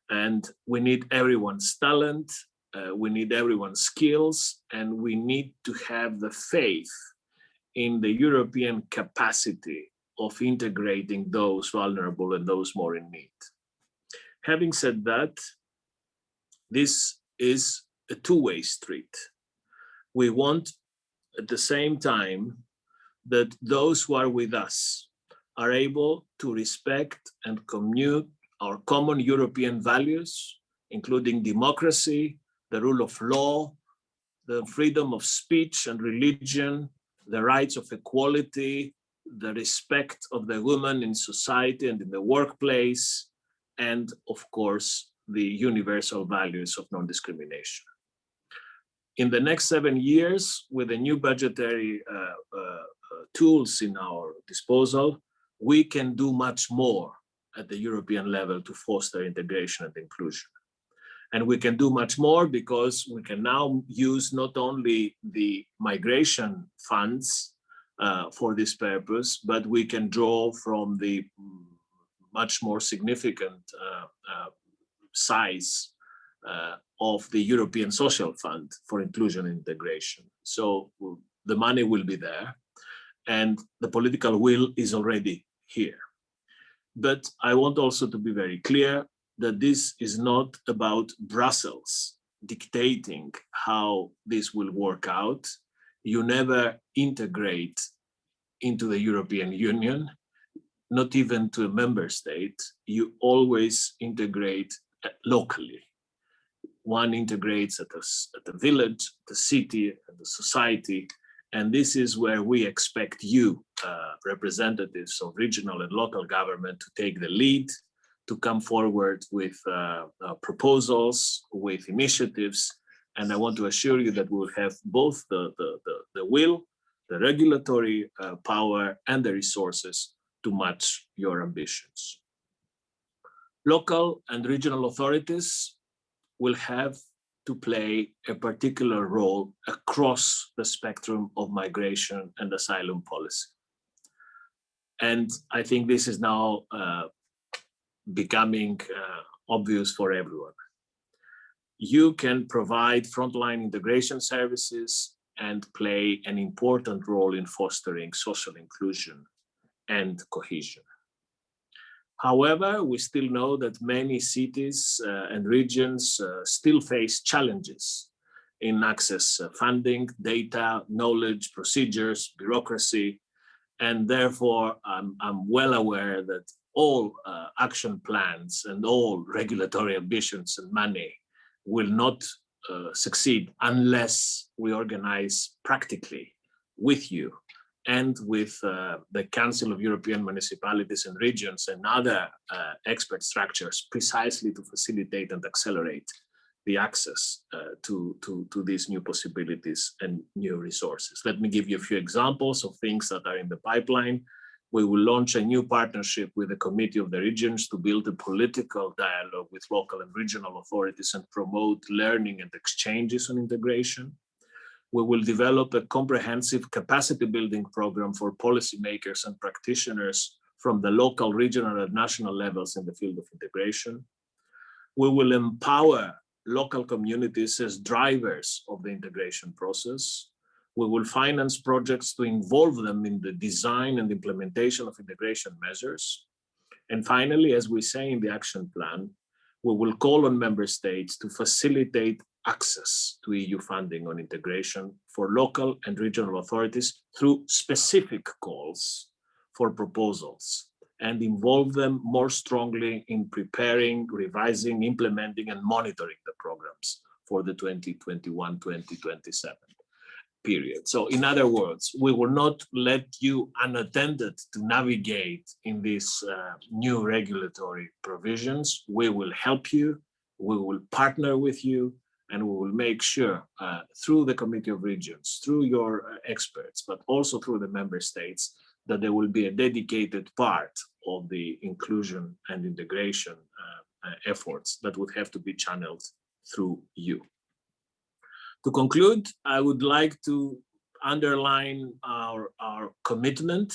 And we need everyone's talent, we need everyone's skills, and we need to have the faith in the European capacity of integrating those vulnerable and those more in need. Having said that, this is a two-way street. We want at the same time that those who are with us are able to respect and commute our common European values, including democracy, the rule of law, the freedom of speech and religion, the rights of equality, the respect of the woman in society and in the workplace, and of course, the universal values of non-discrimination. In the next 7 years, with the new budgetary tools in our disposal, we can do much more at the European level to foster integration and inclusion. And we can do much more because we can now use not only the migration funds for this purpose, but we can draw from the much more significant size of the European Social Fund for inclusion and integration. So the money will be there and the political will is already here. But I want also to be very clear that this is not about Brussels dictating how this will work out. You never integrate into the European Union, not even to a member state. You always integrate locally. One integrates at the village, the city, and the society. And this is where we expect you, representatives of regional and local government, to take the lead, to come forward with proposals, with initiatives. And I want to assure you that we will have both the will, the regulatory power, and the resources to match your ambitions. Local and regional authorities will have to play a particular role across the spectrum of migration and asylum policy. And I think this is now becoming obvious for everyone. You can provide frontline integration services and play an important role in fostering social inclusion and cohesion. However, we still know that many cities and regions still face challenges in access funding, data, knowledge, procedures, bureaucracy, and therefore I'm well aware that all action plans and all regulatory ambitions and money will not succeed unless we organize practically with you and with the Council of European Municipalities and Regions and other expert structures precisely to facilitate and accelerate the access to these new possibilities and new resources. Let me give you a few examples of things that are in the pipeline. We will launch a new partnership with the Committee of the Regions to build a political dialogue with local and regional authorities and promote learning and exchanges on integration. We will develop a comprehensive capacity building program for policymakers and practitioners from the local, regional, and national levels in the field of integration. We will empower local communities as drivers of the integration process. We will finance projects to involve them in the design and implementation of integration measures. And finally, as we say in the action plan, we will call on member states to facilitate access to EU funding on integration for local and regional authorities through specific calls for proposals and involve them more strongly in preparing, revising, implementing, and monitoring the programs for the 2021-2027 period. So in other words, we will not let you unattended to navigate in these new regulatory provisions. We will help you, we will partner with you, and we will make sure through the Committee of Regions, through your experts, but also through the member states, that there will be a dedicated part of the inclusion and integration efforts that would have to be channeled through you. To conclude, I would like to underline our commitment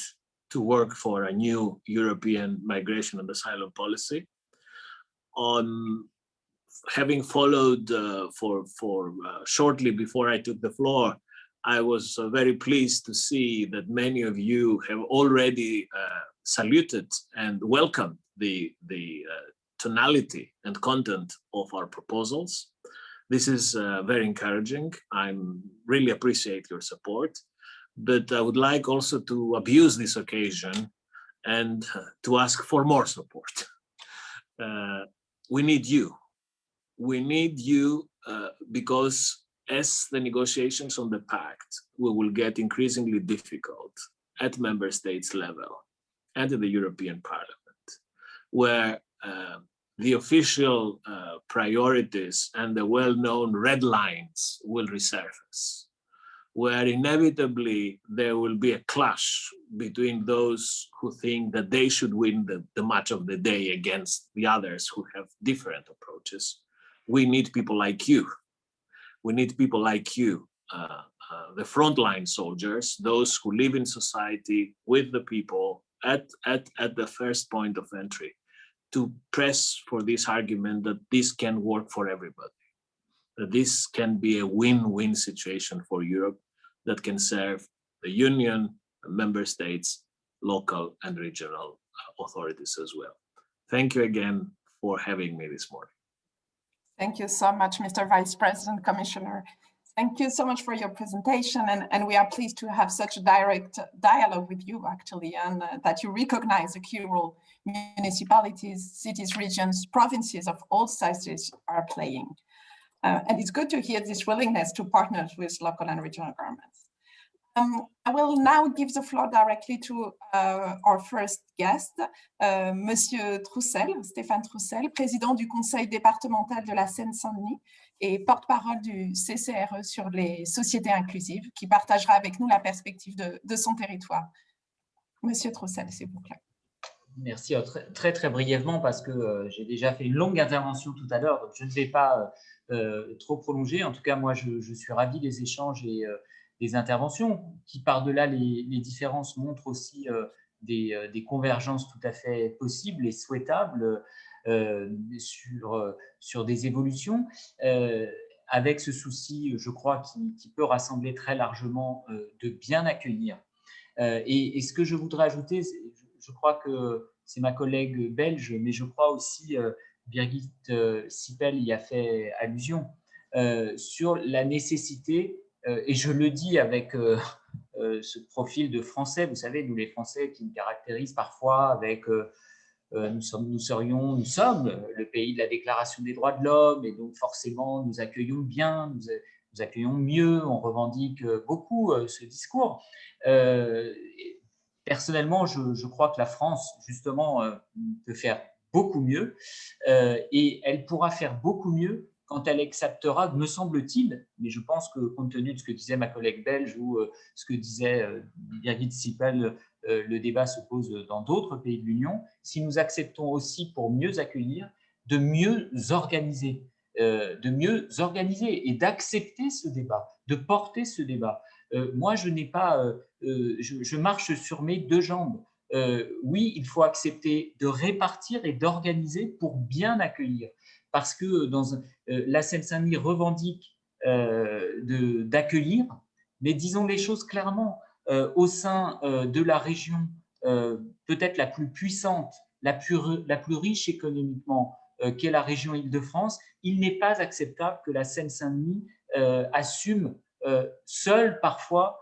to work for a new European migration and asylum policy. On having followed shortly before I took the floor, I was very pleased to see that many of you have already saluted and welcomed the tonality and content of our proposals. This is very encouraging. I really appreciate your support, but I would like also to abuse this occasion and to ask for more support. We need you. We need you because as the negotiations on the Pact will get increasingly difficult at member states level and in the European Parliament, where the official priorities and the well-known red lines will resurface, where inevitably there will be a clash between those who think that they should win the match of the day against the others who have different approaches. We need people like you. We need people like you, the frontline soldiers, those who live in society with the people at the first point of entry, to press for this argument that this can work for everybody, that this can be a win-win situation for Europe that can serve the Union, the member states, local and regional authorities as well. Thank you again for having me this morning. Thank you so much, Mr. Vice President, Commissioner. Thank you so much for your presentation, and we are pleased to have such a direct dialogue with you, actually, and that you recognize the key role municipalities, cities, regions, provinces of all sizes are playing. And it's good to hear this willingness to partner with local and regional governments. I will now give the floor directly to our first guest, Monsieur Troussel, Stéphane Troussel, président du Conseil départemental de la Seine-Saint-Denis et porte-parole du CCRE sur les sociétés inclusives, qui partagera avec nous la perspective de son territoire. Monsieur Troussel, s'il vous plaît. Merci. Très brièvement, parce que j'ai déjà fait une longue intervention tout à l'heure, donc je ne vais pas trop prolonger. En tout cas, moi, je suis ravi des échanges et des interventions qui, par-delà les différences, montrent aussi des convergences tout à fait possibles et souhaitables sur des évolutions, avec ce souci, je crois, qui peut rassembler très largement, de bien accueillir. Et ce que je voudrais ajouter, je crois que c'est ma collègue belge, mais je crois aussi Birgit Sippel y a fait allusion, sur la nécessité, et je le dis avec ce profil de Français, vous savez, nous les Français qui nous caractérisent parfois avec nous sommes le pays de la Déclaration des droits de l'homme, et donc forcément nous accueillons bien, nous accueillons mieux, on revendique beaucoup ce discours. Personnellement, je crois que la France, justement, peut faire beaucoup mieux, et elle pourra faire beaucoup mieux quand elle acceptera, me semble-t-il, mais je pense que compte tenu de ce que disait ma collègue belge ou ce que disait Birgit Sippel, le débat se pose dans d'autres pays de l'Union, si nous acceptons aussi pour mieux accueillir, de mieux organiser et d'accepter ce débat, de porter ce débat. Moi, je n'ai pas, je marche sur mes deux jambes. Oui, il faut accepter de répartir et d'organiser pour bien accueillir. Parce que la Seine-Saint-Denis revendique d'accueillir, mais disons les choses clairement, au sein de la région peut-être la plus puissante, la plus riche économiquement, qu'est la région Île-de-France, il n'est pas acceptable que la Seine-Saint-Denis assume seule parfois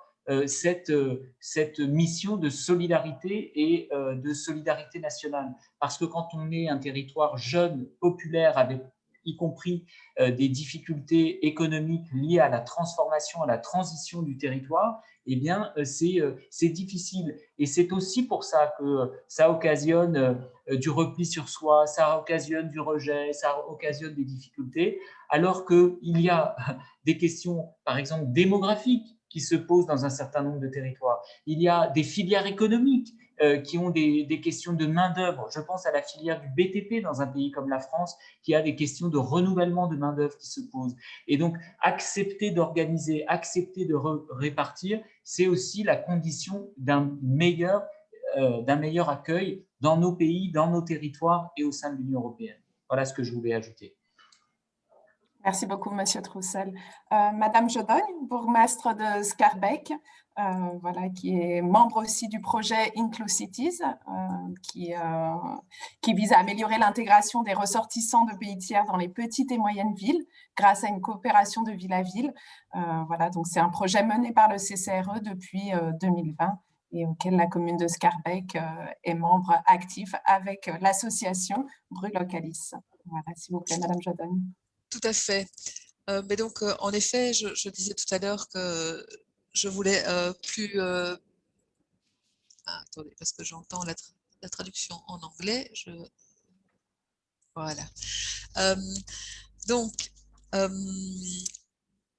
cette mission de solidarité et de solidarité nationale. Parce que quand on est un territoire jeune, populaire, avec y compris des difficultés économiques liées à la transformation, à la transition du territoire, eh bien, c'est difficile. Et c'est aussi pour ça que ça occasionne du repli sur soi, ça occasionne du rejet, ça occasionne des difficultés, alors qu'il y a des questions, par exemple, démographiques qui se posent dans un certain nombre de territoires. Il y a des filières économiques qui ont des questions de main-d'œuvre. Je pense à la filière du BTP dans un pays comme la France, qui a des questions de renouvellement de main-d'œuvre qui se posent. Et donc, accepter d'organiser, accepter de répartir, c'est aussi la condition d'un meilleur accueil dans nos pays, dans nos territoires et au sein de l'Union européenne. Voilà ce que je voulais ajouter. Merci beaucoup, Monsieur Troussel. Madame Jodogne, bourgmestre de Schaerbeek, voilà, qui est membre aussi du projet Inclusities, qui vise à améliorer l'intégration des ressortissants de pays tiers dans les petites et moyennes villes grâce à une coopération de ville à ville. Voilà, donc c'est un projet mené par le CCRE depuis 2020 et auquel la commune de Schaerbeek est membre actif avec l'association Brulocalis. Voilà, s'il vous plaît, Madame Jodogne. Tout à fait. Mais donc, en effet, je disais tout à l'heure que je voulais plus... attendez, parce que j'entends la traduction en anglais. Voilà. Donc,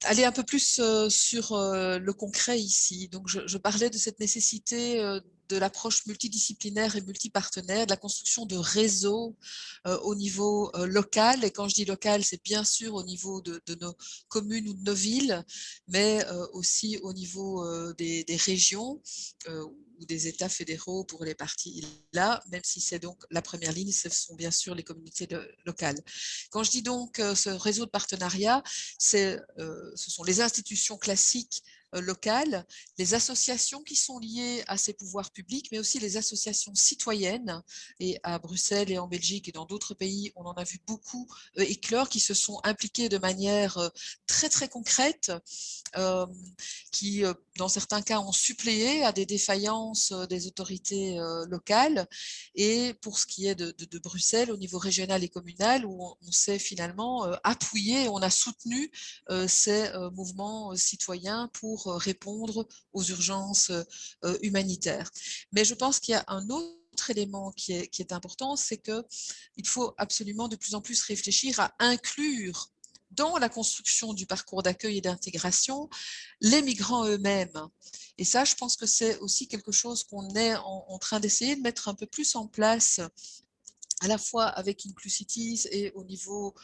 aller un peu plus sur le concret ici. Donc, je parlais de cette nécessité de l'approche multidisciplinaire et multipartenaire, de la construction de réseaux au niveau local. Et quand je dis local, c'est bien sûr au niveau de nos communes ou de nos villes, mais aussi au niveau des régions ou des États fédéraux pour les parties là, même si c'est donc la première ligne, ce sont bien sûr les communautés locales. Quand je dis donc ce réseau de partenariat, ce sont les institutions classiques locales, les associations qui sont liées à ces pouvoirs publics, mais aussi les associations citoyennes. Et à Bruxelles et en Belgique et dans d'autres pays, on en a vu beaucoup éclore, qui se sont impliquées de manière très très concrète, qui dans certains cas ont suppléé à des défaillances des autorités locales. Et pour ce qui est de Bruxelles, au niveau régional et communal, où on s'est finalement appuyé, on a soutenu ces mouvements citoyens pour répondre aux urgences humanitaires. Mais je pense qu'il y a un autre élément qui est important, c'est qu'il faut absolument de plus en plus réfléchir à inclure dans la construction du parcours d'accueil et d'intégration les migrants eux-mêmes. Et ça, je pense que c'est aussi quelque chose qu'on est en train d'essayer de mettre un peu plus en place, à la fois avec Inclusities et au niveau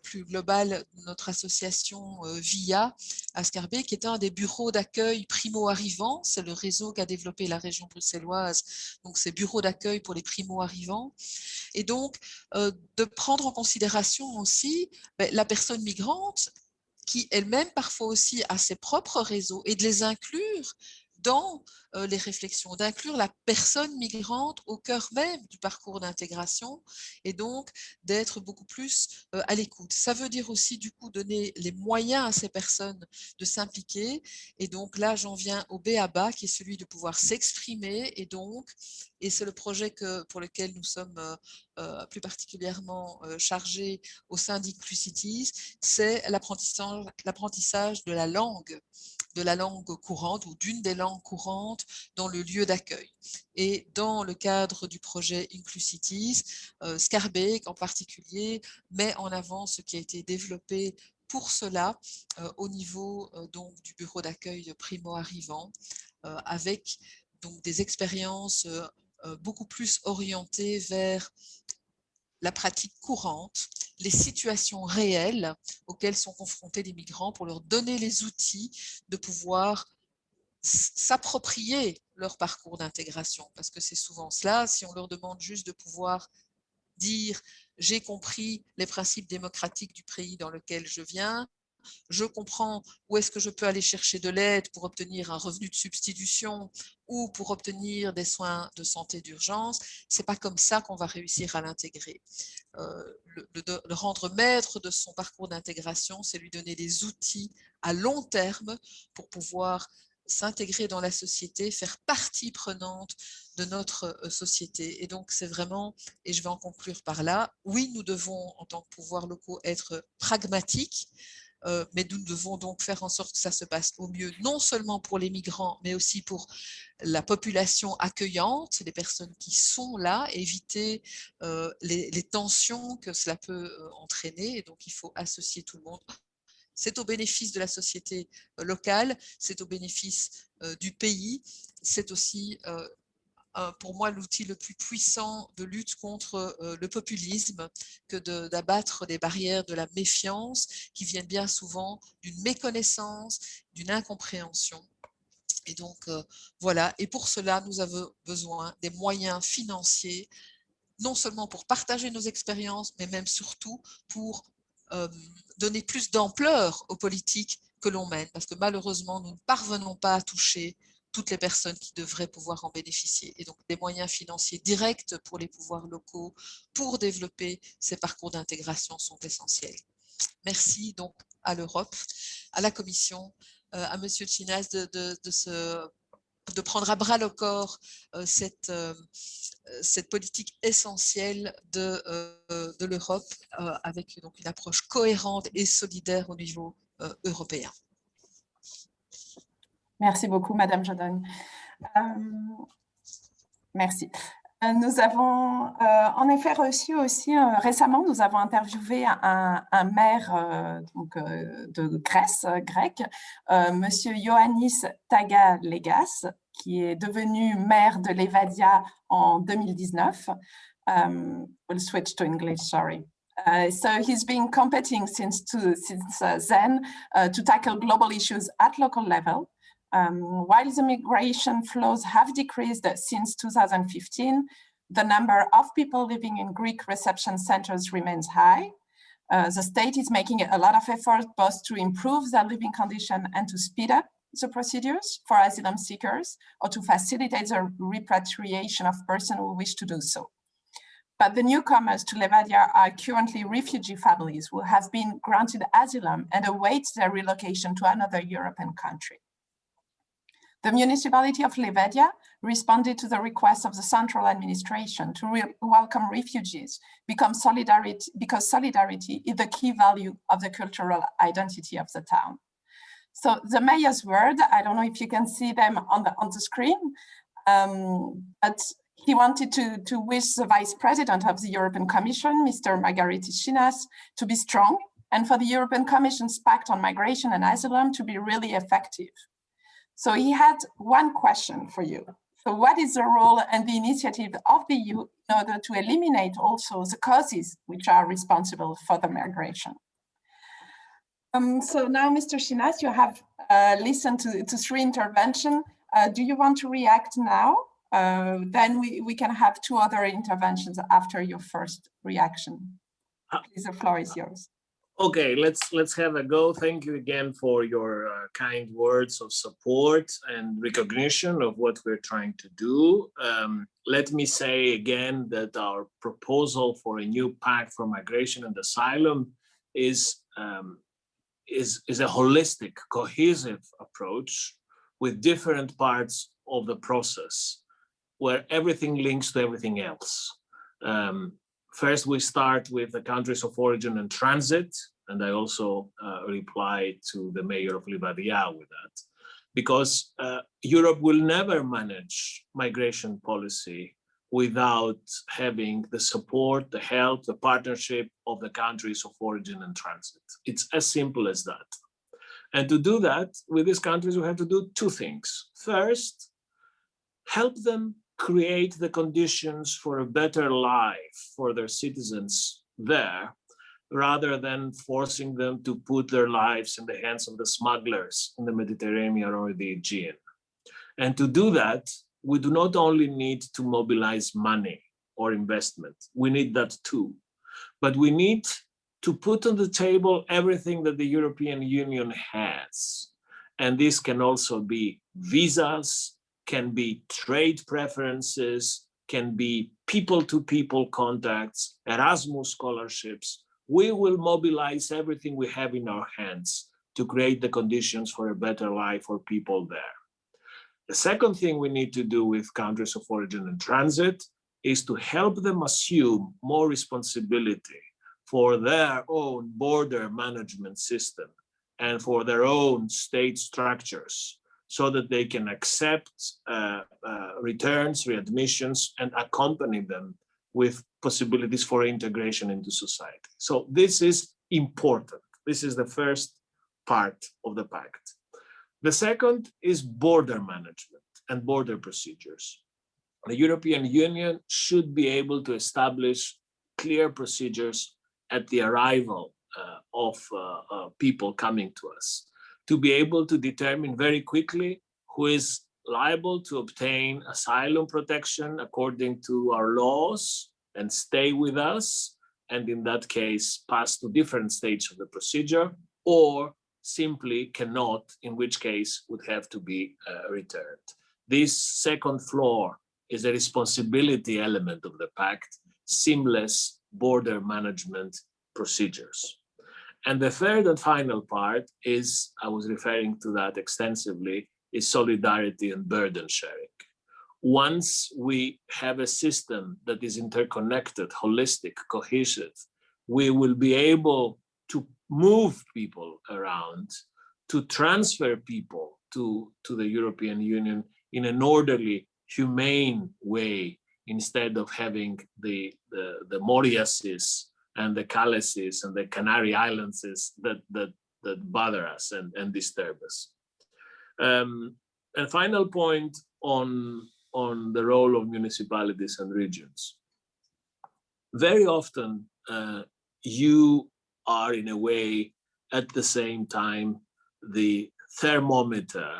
plus global de notre association VIA à Schaerbeek, qui est un des bureaux d'accueil primo-arrivants. C'est le réseau qu'a développé la région bruxelloise, donc c'est bureaux d'accueil pour les primo-arrivants. Et donc, de prendre en considération aussi la personne migrante qui elle-même parfois aussi a ses propres réseaux et de les inclure dans les réflexions, d'inclure la personne migrante au cœur même du parcours d'intégration et donc d'être beaucoup plus à l'écoute. Ça veut dire aussi du coup donner les moyens à ces personnes de s'impliquer et donc là j'en viens au b.a.-ba qui est celui de pouvoir s'exprimer et c'est le projet pour lequel nous sommes plus particulièrement chargés au sein d'Inclusities, c'est l'apprentissage de la langue. de la langue courante ou d'une des langues courantes dans le lieu d'accueil. Et dans le cadre du projet Inclusities, Scarbeck en particulier met en avant ce qui a été développé pour cela au niveau donc du bureau d'accueil primo-arrivants, avec donc des expériences beaucoup plus orientées vers la pratique courante, les situations réelles auxquelles sont confrontés les migrants pour leur donner les outils de pouvoir s'approprier leur parcours d'intégration. Parce que c'est souvent cela, si on leur demande juste de pouvoir dire « j'ai compris les principes démocratiques du pays dans lequel je viin, je comprends où est-ce que je peux aller chercher de l'aide pour obtenir un revenu de substitution ou pour obtenir des soins de santé d'urgence », c'est pas comme ça qu'on va réussir à l'intégrer. Le rendre maître de son parcours d'intégration, c'est lui donner des outils à long terme pour pouvoir s'intégrer dans la société, faire partie prenante de notre société. Et donc, c'est vraiment, et je vais en conclure par là, oui, nous devons, en tant que pouvoirs locaux, être pragmatiques, mais nous devons donc faire en sorte que ça se passe au mieux, non seulement pour les migrants, mais aussi pour la population accueillante, les personnes qui sont là, éviter les tensions que cela peut entraîner. Et donc, il faut associer tout le monde. C'est au bénéfice de la société locale, c'est au bénéfice du pays, c'est aussi pour moi l'outil le plus puissant de lutte contre le populisme que d'abattre les barrières de la méfiance qui viennent bien souvent d'une méconnaissance, d'une incompréhension. Et donc voilà, et pour cela nous avons besoin des moyens financiers, non seulement pour partager nos expériences, mais même surtout pour donner plus d'ampleur aux politiques que l'on mène, parce que malheureusement, nous ne parvenons pas à toucher toutes les personnes qui devraient pouvoir en bénéficier. Et donc, des moyens financiers directs pour les pouvoirs locaux, pour développer ces parcours d'intégration sont essentiels. Merci donc à l'Europe, à la Commission, à Monsieur Chinas de prendre à bras le corps cette politique essentielle de l'Europe avec donc une approche cohérente et solidaire au niveau européen. Merci beaucoup, Madame Jodon. Merci. Nous avons en effet reçu aussi récemment, nous avons interviewé un maire de Grèce, grec, Monsieur Ioannis Tagalegas, qui est devenu maire de Levadia en 2019. We'll switch to English, sorry. So he's been competing since then to tackle global issues at local level. While the migration flows have decreased since 2015, the number of people living in Greek reception centers remains high. The state is making a lot of effort both to improve their living condition and to speed up the procedures for asylum seekers or to facilitate the repatriation of persons who wish to do so. But the newcomers to Levadia are currently refugee families who have been granted asylum and await their relocation to another European country. The municipality of Levadia responded to the request of the central administration to welcome refugees because solidarity is the key value of the cultural identity of the town. So the mayor's word, I don't know if you can see them on the screen, but he wanted to wish the Vice President of the European Commission, Mr. Margaritis Chinas, to be strong and for the European Commission's Pact on Migration and Asylum to be really effective. So he had one question for you. So what is the role and the initiative of the EU in order to eliminate also the causes which are responsible for the migration? So now, Mr. Chinas, you have listened to 3 interventions. Do you want to react now? Then we can have 2 other interventions after your first reaction. Please, the floor is yours. Okay, let's have a go. Thank you again for your kind words of support and recognition of what we're trying to do. Let me say again that our proposal for a new pact for migration and asylum is a holistic, cohesive approach with different parts of the process where everything links to everything else. First, we start with the countries of origin and transit, And I also replied to the mayor of Livadia with that, because Europe will never manage migration policy without having the support, the help, the partnership of the countries of origin and transit. It's as simple as that. And to do that, with these countries, we have to do two things. First, help them create the conditions for a better life for their citizens there, rather than forcing them to put their lives in the hands of the smugglers in the Mediterranean or the Aegean. And to do that, we do not only need to mobilize money or investment, we need that too, but we need to put on the table everything that the European Union has. And this can also be visas, can be trade preferences, can be people-to-people contacts, Erasmus scholarships. We will mobilize everything we have in our hands to create the conditions for a better life for people there. The second thing we need to do with countries of origin and transit is to help them assume more responsibility for their own border management system and for their own state structures, so that they can accept returns, readmissions, and accompany them with possibilities for integration into society. So this is important. This is the first part of the pact. The second is border management and border procedures. The European Union should be able to establish clear procedures at the arrival of people coming to us, to be able to determine very quickly who is liable to obtain asylum protection according to our laws and stay with us, and in that case pass to different stages of the procedure, or simply cannot, in which case would have to be returned. This second floor is a responsibility element of the pact, seamless border management procedures. And the third and final part is, I was referring to that extensively, is solidarity and burden sharing. Once we have a system that is interconnected, holistic, cohesive, we will be able to move people around, to transfer people to the European Union in an orderly, humane way, instead of having the Moriases and the Calaises and the Canary Islands that bother us and disturb us. And final point on the role of municipalities and regions. Very often, you are in a way at the same time the thermometer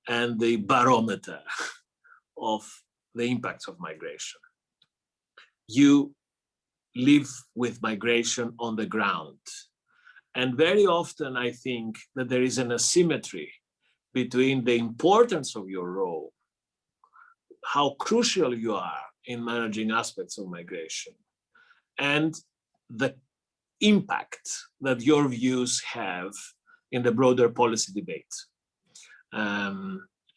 and the barometer of the impacts of migration. You live with migration on the ground. And very often I think that there is an asymmetry between the importance of your role, how crucial you are in managing aspects of migration, and the impact that your views have in the broader policy debate.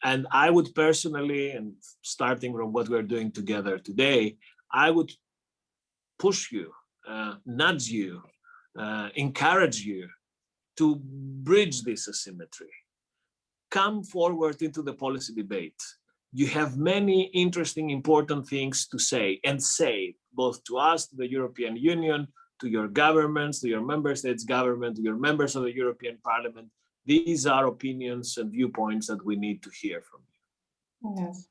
And I would personally, and starting from what we're doing together today, I would push you, nudge you, encourage you to bridge this asymmetry. Come forward into the policy debate. You have many interesting, important things to say, and say both to us, to the European Union, to your governments, to your member states' government, to your members of the European Parliament. These are opinions and viewpoints that we need to hear from you. Yes.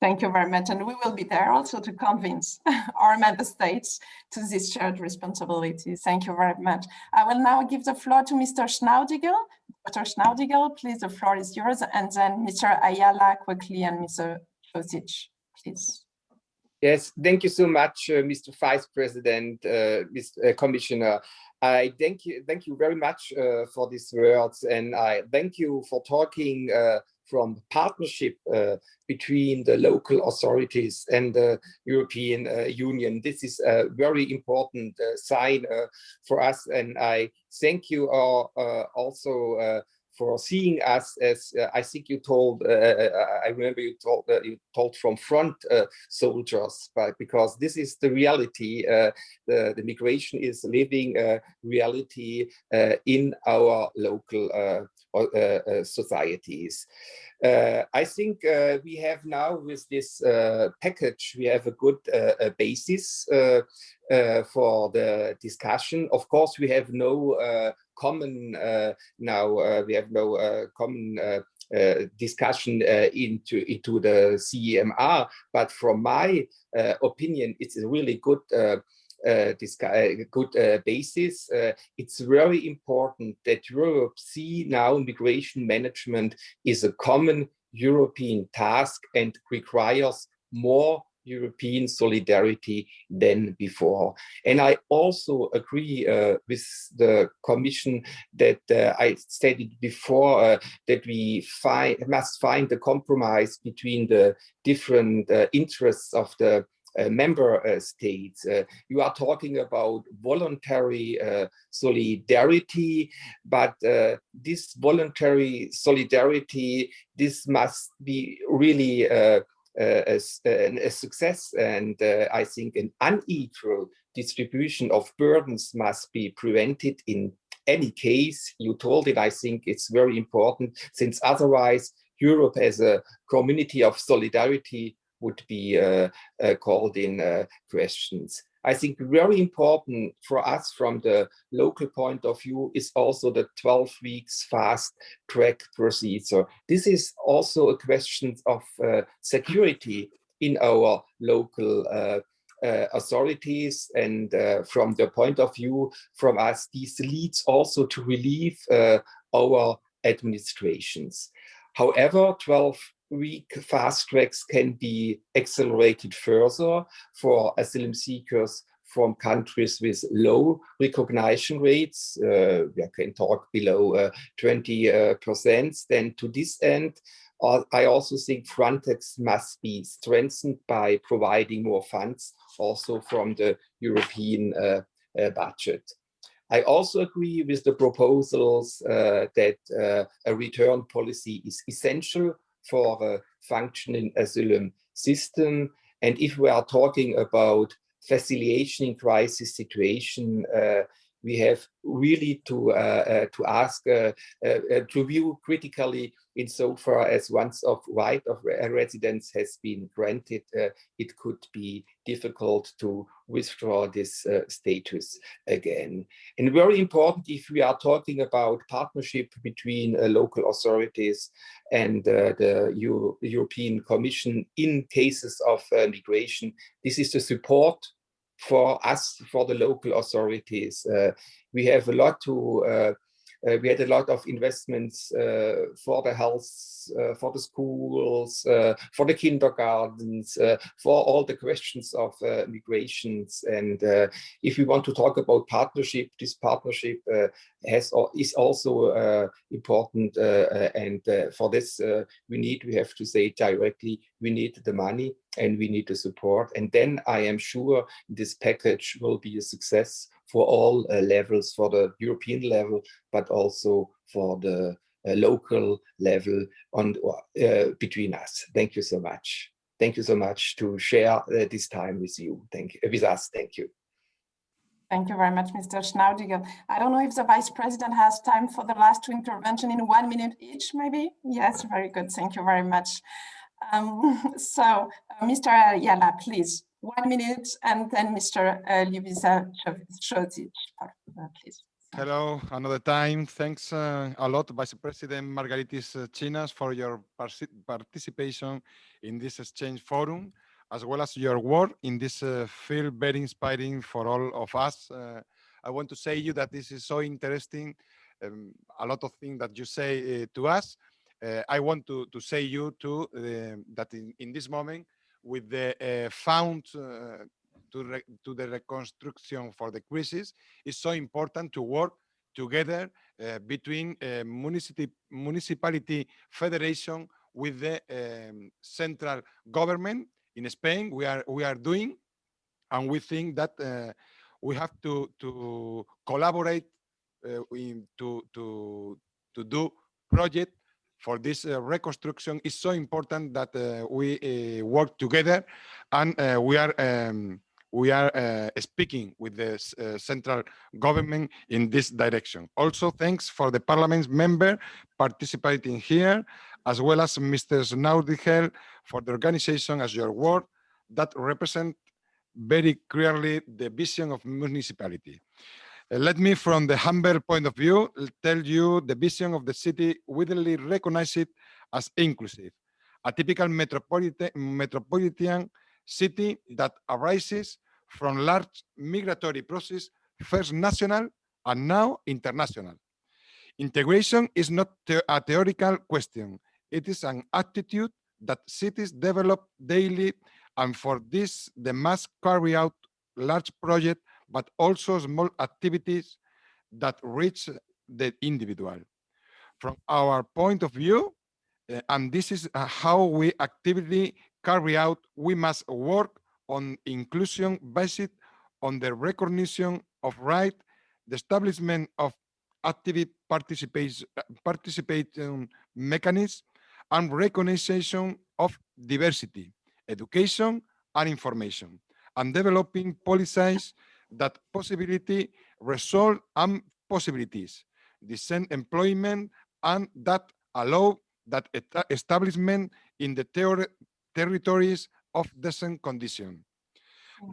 Thank you very much. And we will be there also to convince our member states to this shared responsibility. Thank you very much. I will now give the floor to Mr. Schnaudigel. Dr. Schnaudigel, please, the floor is yours. And then Mr. Ayala quickly and Mr. Josic, please. Yes, thank you so much, Mr. Vice President, Mr. Commissioner. I thank you very much for these words, and I thank you for talking from partnership between the local authorities and the European Union. This is a very important sign for us, and I thank you also for seeing us as I think you told. I remember you told from front soldiers, but because this is the reality. The migration is living reality in our local societies. I think we have now with this package, we have a good basis for the discussion. Of course, we have no common now. We have no common discussion into the CEMR. But from my opinion, it's a really good. Good basis. It's very important that Europe see now migration management is a common European task and requires more European solidarity than before. And I also agree with the Commission that I stated before that we must find a compromise between the different interests of the member states. You are talking about voluntary solidarity, but this voluntary solidarity, this must be really a success, and I think an unequal distribution of burdens must be prevented in any case. You told it, I think it's very important, since otherwise Europe as a community of solidarity would be called in questions. I think very important for us from the local point of view is also the 12 weeks fast track procedure. This is also a question of security in our local authorities, and from the point of view from us, this leads also to relieve our administrations. However, 12-week fast tracks can be accelerated further for asylum seekers from countries with low recognition rates. We can talk below 20%. Then to this end, I also think Frontex must be strengthened by providing more funds also from the European budget. I also agree with the proposals that a return policy is essential for a functioning asylum system. And if we are talking about facilitation in crisis situation, we have really to ask, to view critically insofar as once of right of residence has been granted, it could be difficult to withdraw this status again. And very important, if we are talking about partnership between local authorities and the European Commission in cases of migration, this is the support for us, for the local authorities. We have a lot to, we had a lot of investments for the health, for the schools, for the kindergartens, for all the questions of migrations. And if we want to talk about partnership, this partnership is also important. And for this, we have to say directly, we need the money and we need the support. And then I am sure this package will be a success for all levels, for the European level, but also for the local level on between us. Thank you so much. Thank you so much to share this time with you. Thank you, with us. Thank you. Thank you very much, Mr. Schnaudiger. I don't know if the Vice President has time for the last two interventions in 1 minute each, maybe? Yes, very good. Thank you very much. Mr. Ayala, please, 1 minute, and then Mr. Ljubiša-Šocić, please. Hello, another time. Thanks a lot, Vice President Margaritis Chinas, for your participation in this exchange forum, as well as your work in this field, very inspiring for all of us. I want to say you that this is so interesting, a lot of things that you say to us. I want to say you too that in this moment, with the fund to the reconstruction for the crisis, it's so important to work together between municipality federation with the central government. In Spain, we are doing, and we think that we have to collaborate to do project for this reconstruction is so important that we work together, and we are speaking with the central government in this direction. Also, thanks for the Parliament's member participating here, as well as Mr. Snaudigel for the organization as your word that represent very clearly the vision of municipality. Let me, from the humble point of view, tell you the vision of the city widely recognized as inclusive, a typical metropolitan city that arises from large migratory process, first national and now international. Integration is not a theoretical question. It is an attitude that cities develop daily, and for this, they must carry out large projects, but also small activities that reach the individual. From our point of view, and this is how we actively carry out, we must work on inclusion based on the recognition of right, the establishment of active participation mechanisms, and recognition of diversity, education, and information, and developing policies that possibility resolve and possibilities, decent employment, and that allow that establishment in the territories of decent condition.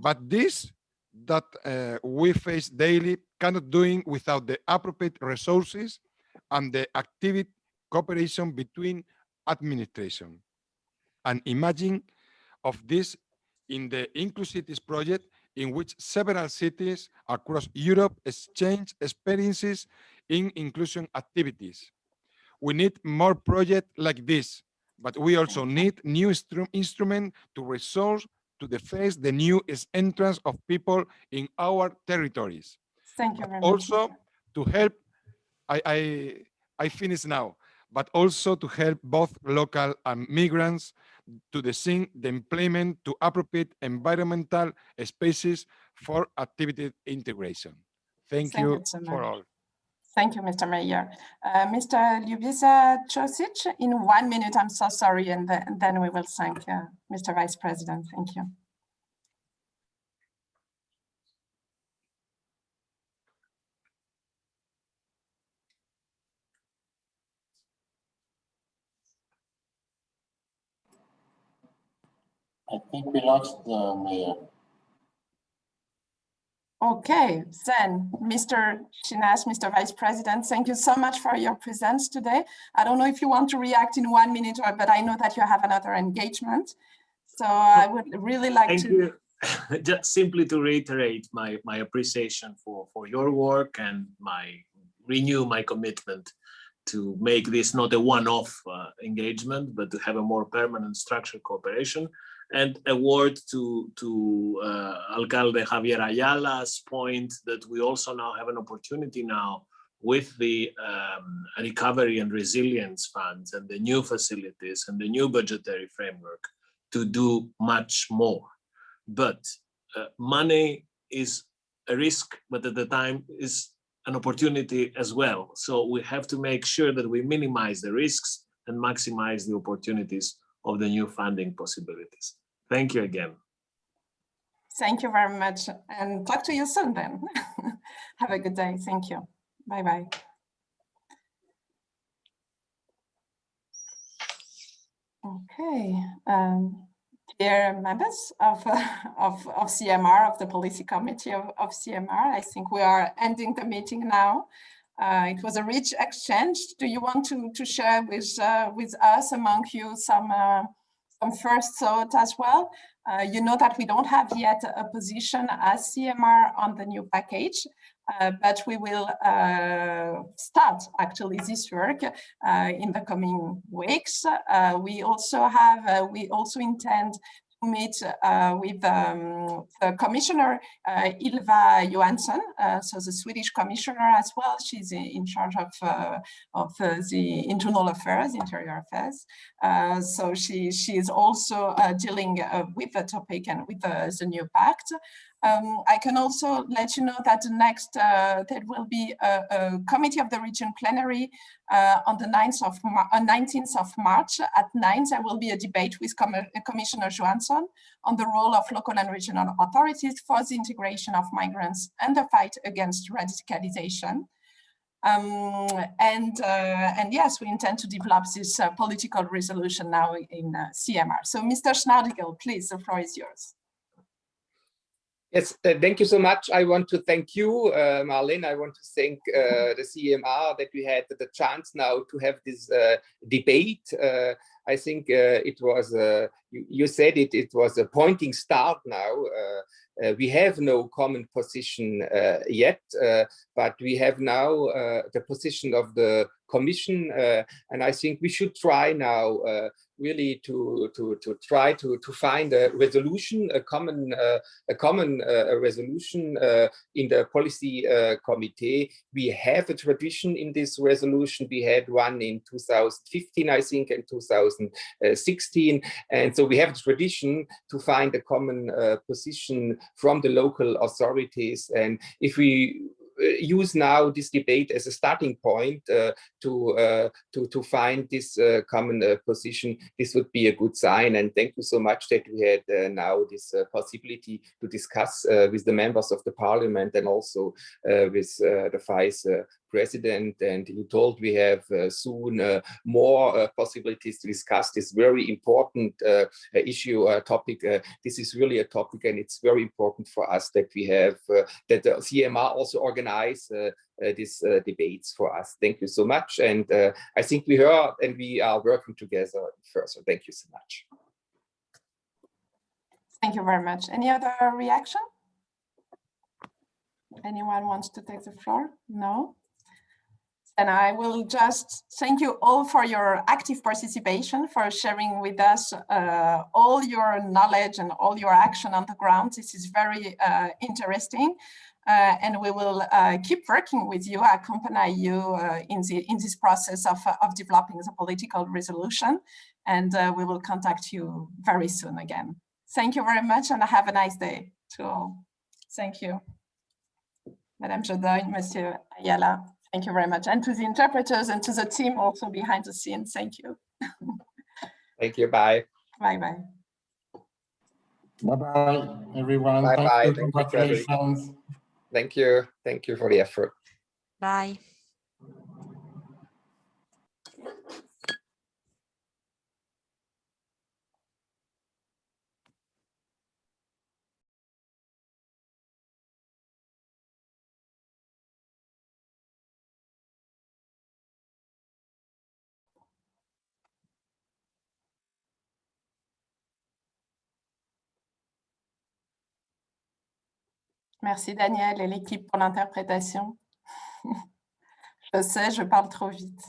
But this that we face daily cannot do without the appropriate resources and the active cooperation between administration. And imagine of this in the Inclusivities project, in which several cities across Europe exchange experiences in inclusion activities. We need more projects like this, but we also need new instruments to resource to face the new entrance of people in our territories. Thank you very much. Also to help, I finish now, but also to help both local and migrants to design the employment to appropriate environmental spaces for activity integration. Thank you so for much. all. Thank you, Mr. Mayor. Mr. Ljubica Ćosić, in 1 minute, I'm so sorry, and then we will thank Mr. Vice President. Thank you. I think we lost the mayor. Okay, then, Mr. Chinas, Mr. Vice President, thank you so much for your presence today. I don't know if you want to react in 1 minute, but I know that you have another engagement. So I would really like Thank to... you. Just simply to reiterate my appreciation for your work and renew my commitment to make this not a one-off engagement, but to have a more permanent structured cooperation. And a word to Alcalde Javier Ayala's point that we also now have an opportunity now with the Recovery and Resilience Funds and the new facilities and the new budgetary framework to do much more. But money is a risk, but at the time is an opportunity as well. So we have to make sure that we minimize the risks and maximize the opportunities of the new funding possibilities. Thank you again. Thank you very much, and talk to you soon then. Have a good day. Thank you. Bye-bye. Okay. Dear members of CMR, of the Policy Committee of CMR, I think we are ending the meeting now. It was a rich exchange. Do you want to share with us, among you, some first thought as well? You know that we don't have yet a position as CMR on the new package, but we will start actually this work in the coming weeks. We also intend to meet with the Commissioner Ylva Johansson, so the Swedish Commissioner as well. She's in charge of the internal affairs, interior affairs. So she is also dealing with the topic and with the new pact. I can also let you know that the next, there will be a Committee of the Region plenary on the 19th of March at 9. There will be a debate with Commissioner Johansson on the role of local and regional authorities for the integration of migrants and the fight against radicalization. And yes, we intend to develop this political resolution now in CMR. So Mr. Schnaudigl, please, the floor is yours. Yes, thank you so much. I want to thank you, Marlene. I want to thank the CMR that we had the chance now to have this debate. I think it was, you said it, it was a pointing start now. We have no common position yet, but we have now the position of the Commission, and I think we should try now really to try to find a resolution, a common resolution in the policy committee. We have a tradition in this resolution. We had one in 2015, I think, and 2016, and so we have a tradition to find a common position from the local authorities. And if we use now this debate as a starting point to find this common position, this would be a good sign. And thank you so much that we had now this possibility to discuss with the members of the parliament and also with the vice president. And you told we have soon more possibilities to discuss this very important issue topic. This is really a topic, and it's very important for us that we have that the CMR also organize these debates for us. Thank you so much, and I think we heard and we are working together further. Thank you so much. Thank you very much. Any other reaction? Anyone wants to take the floor? No? And I will just thank you all for your active participation, for sharing with us all your knowledge and all your action on the ground. This is very interesting. And we will keep working with you, accompany you in this process of developing the political resolution. And we will contact you very soon again. Thank you very much, and have a nice day to all. Thank you. Madame Jodoin, Monsieur Ayala. Thank you very much. And to the interpreters and to the team also behind the scenes, thank you. Thank you, bye. Bye-bye. Bye-bye, everyone. Bye-bye. Thank you, congratulations. Thank you. Thank you for the effort. Bye. Merci Daniel et l'équipe pour l'interprétation. Je sais, je parle trop vite.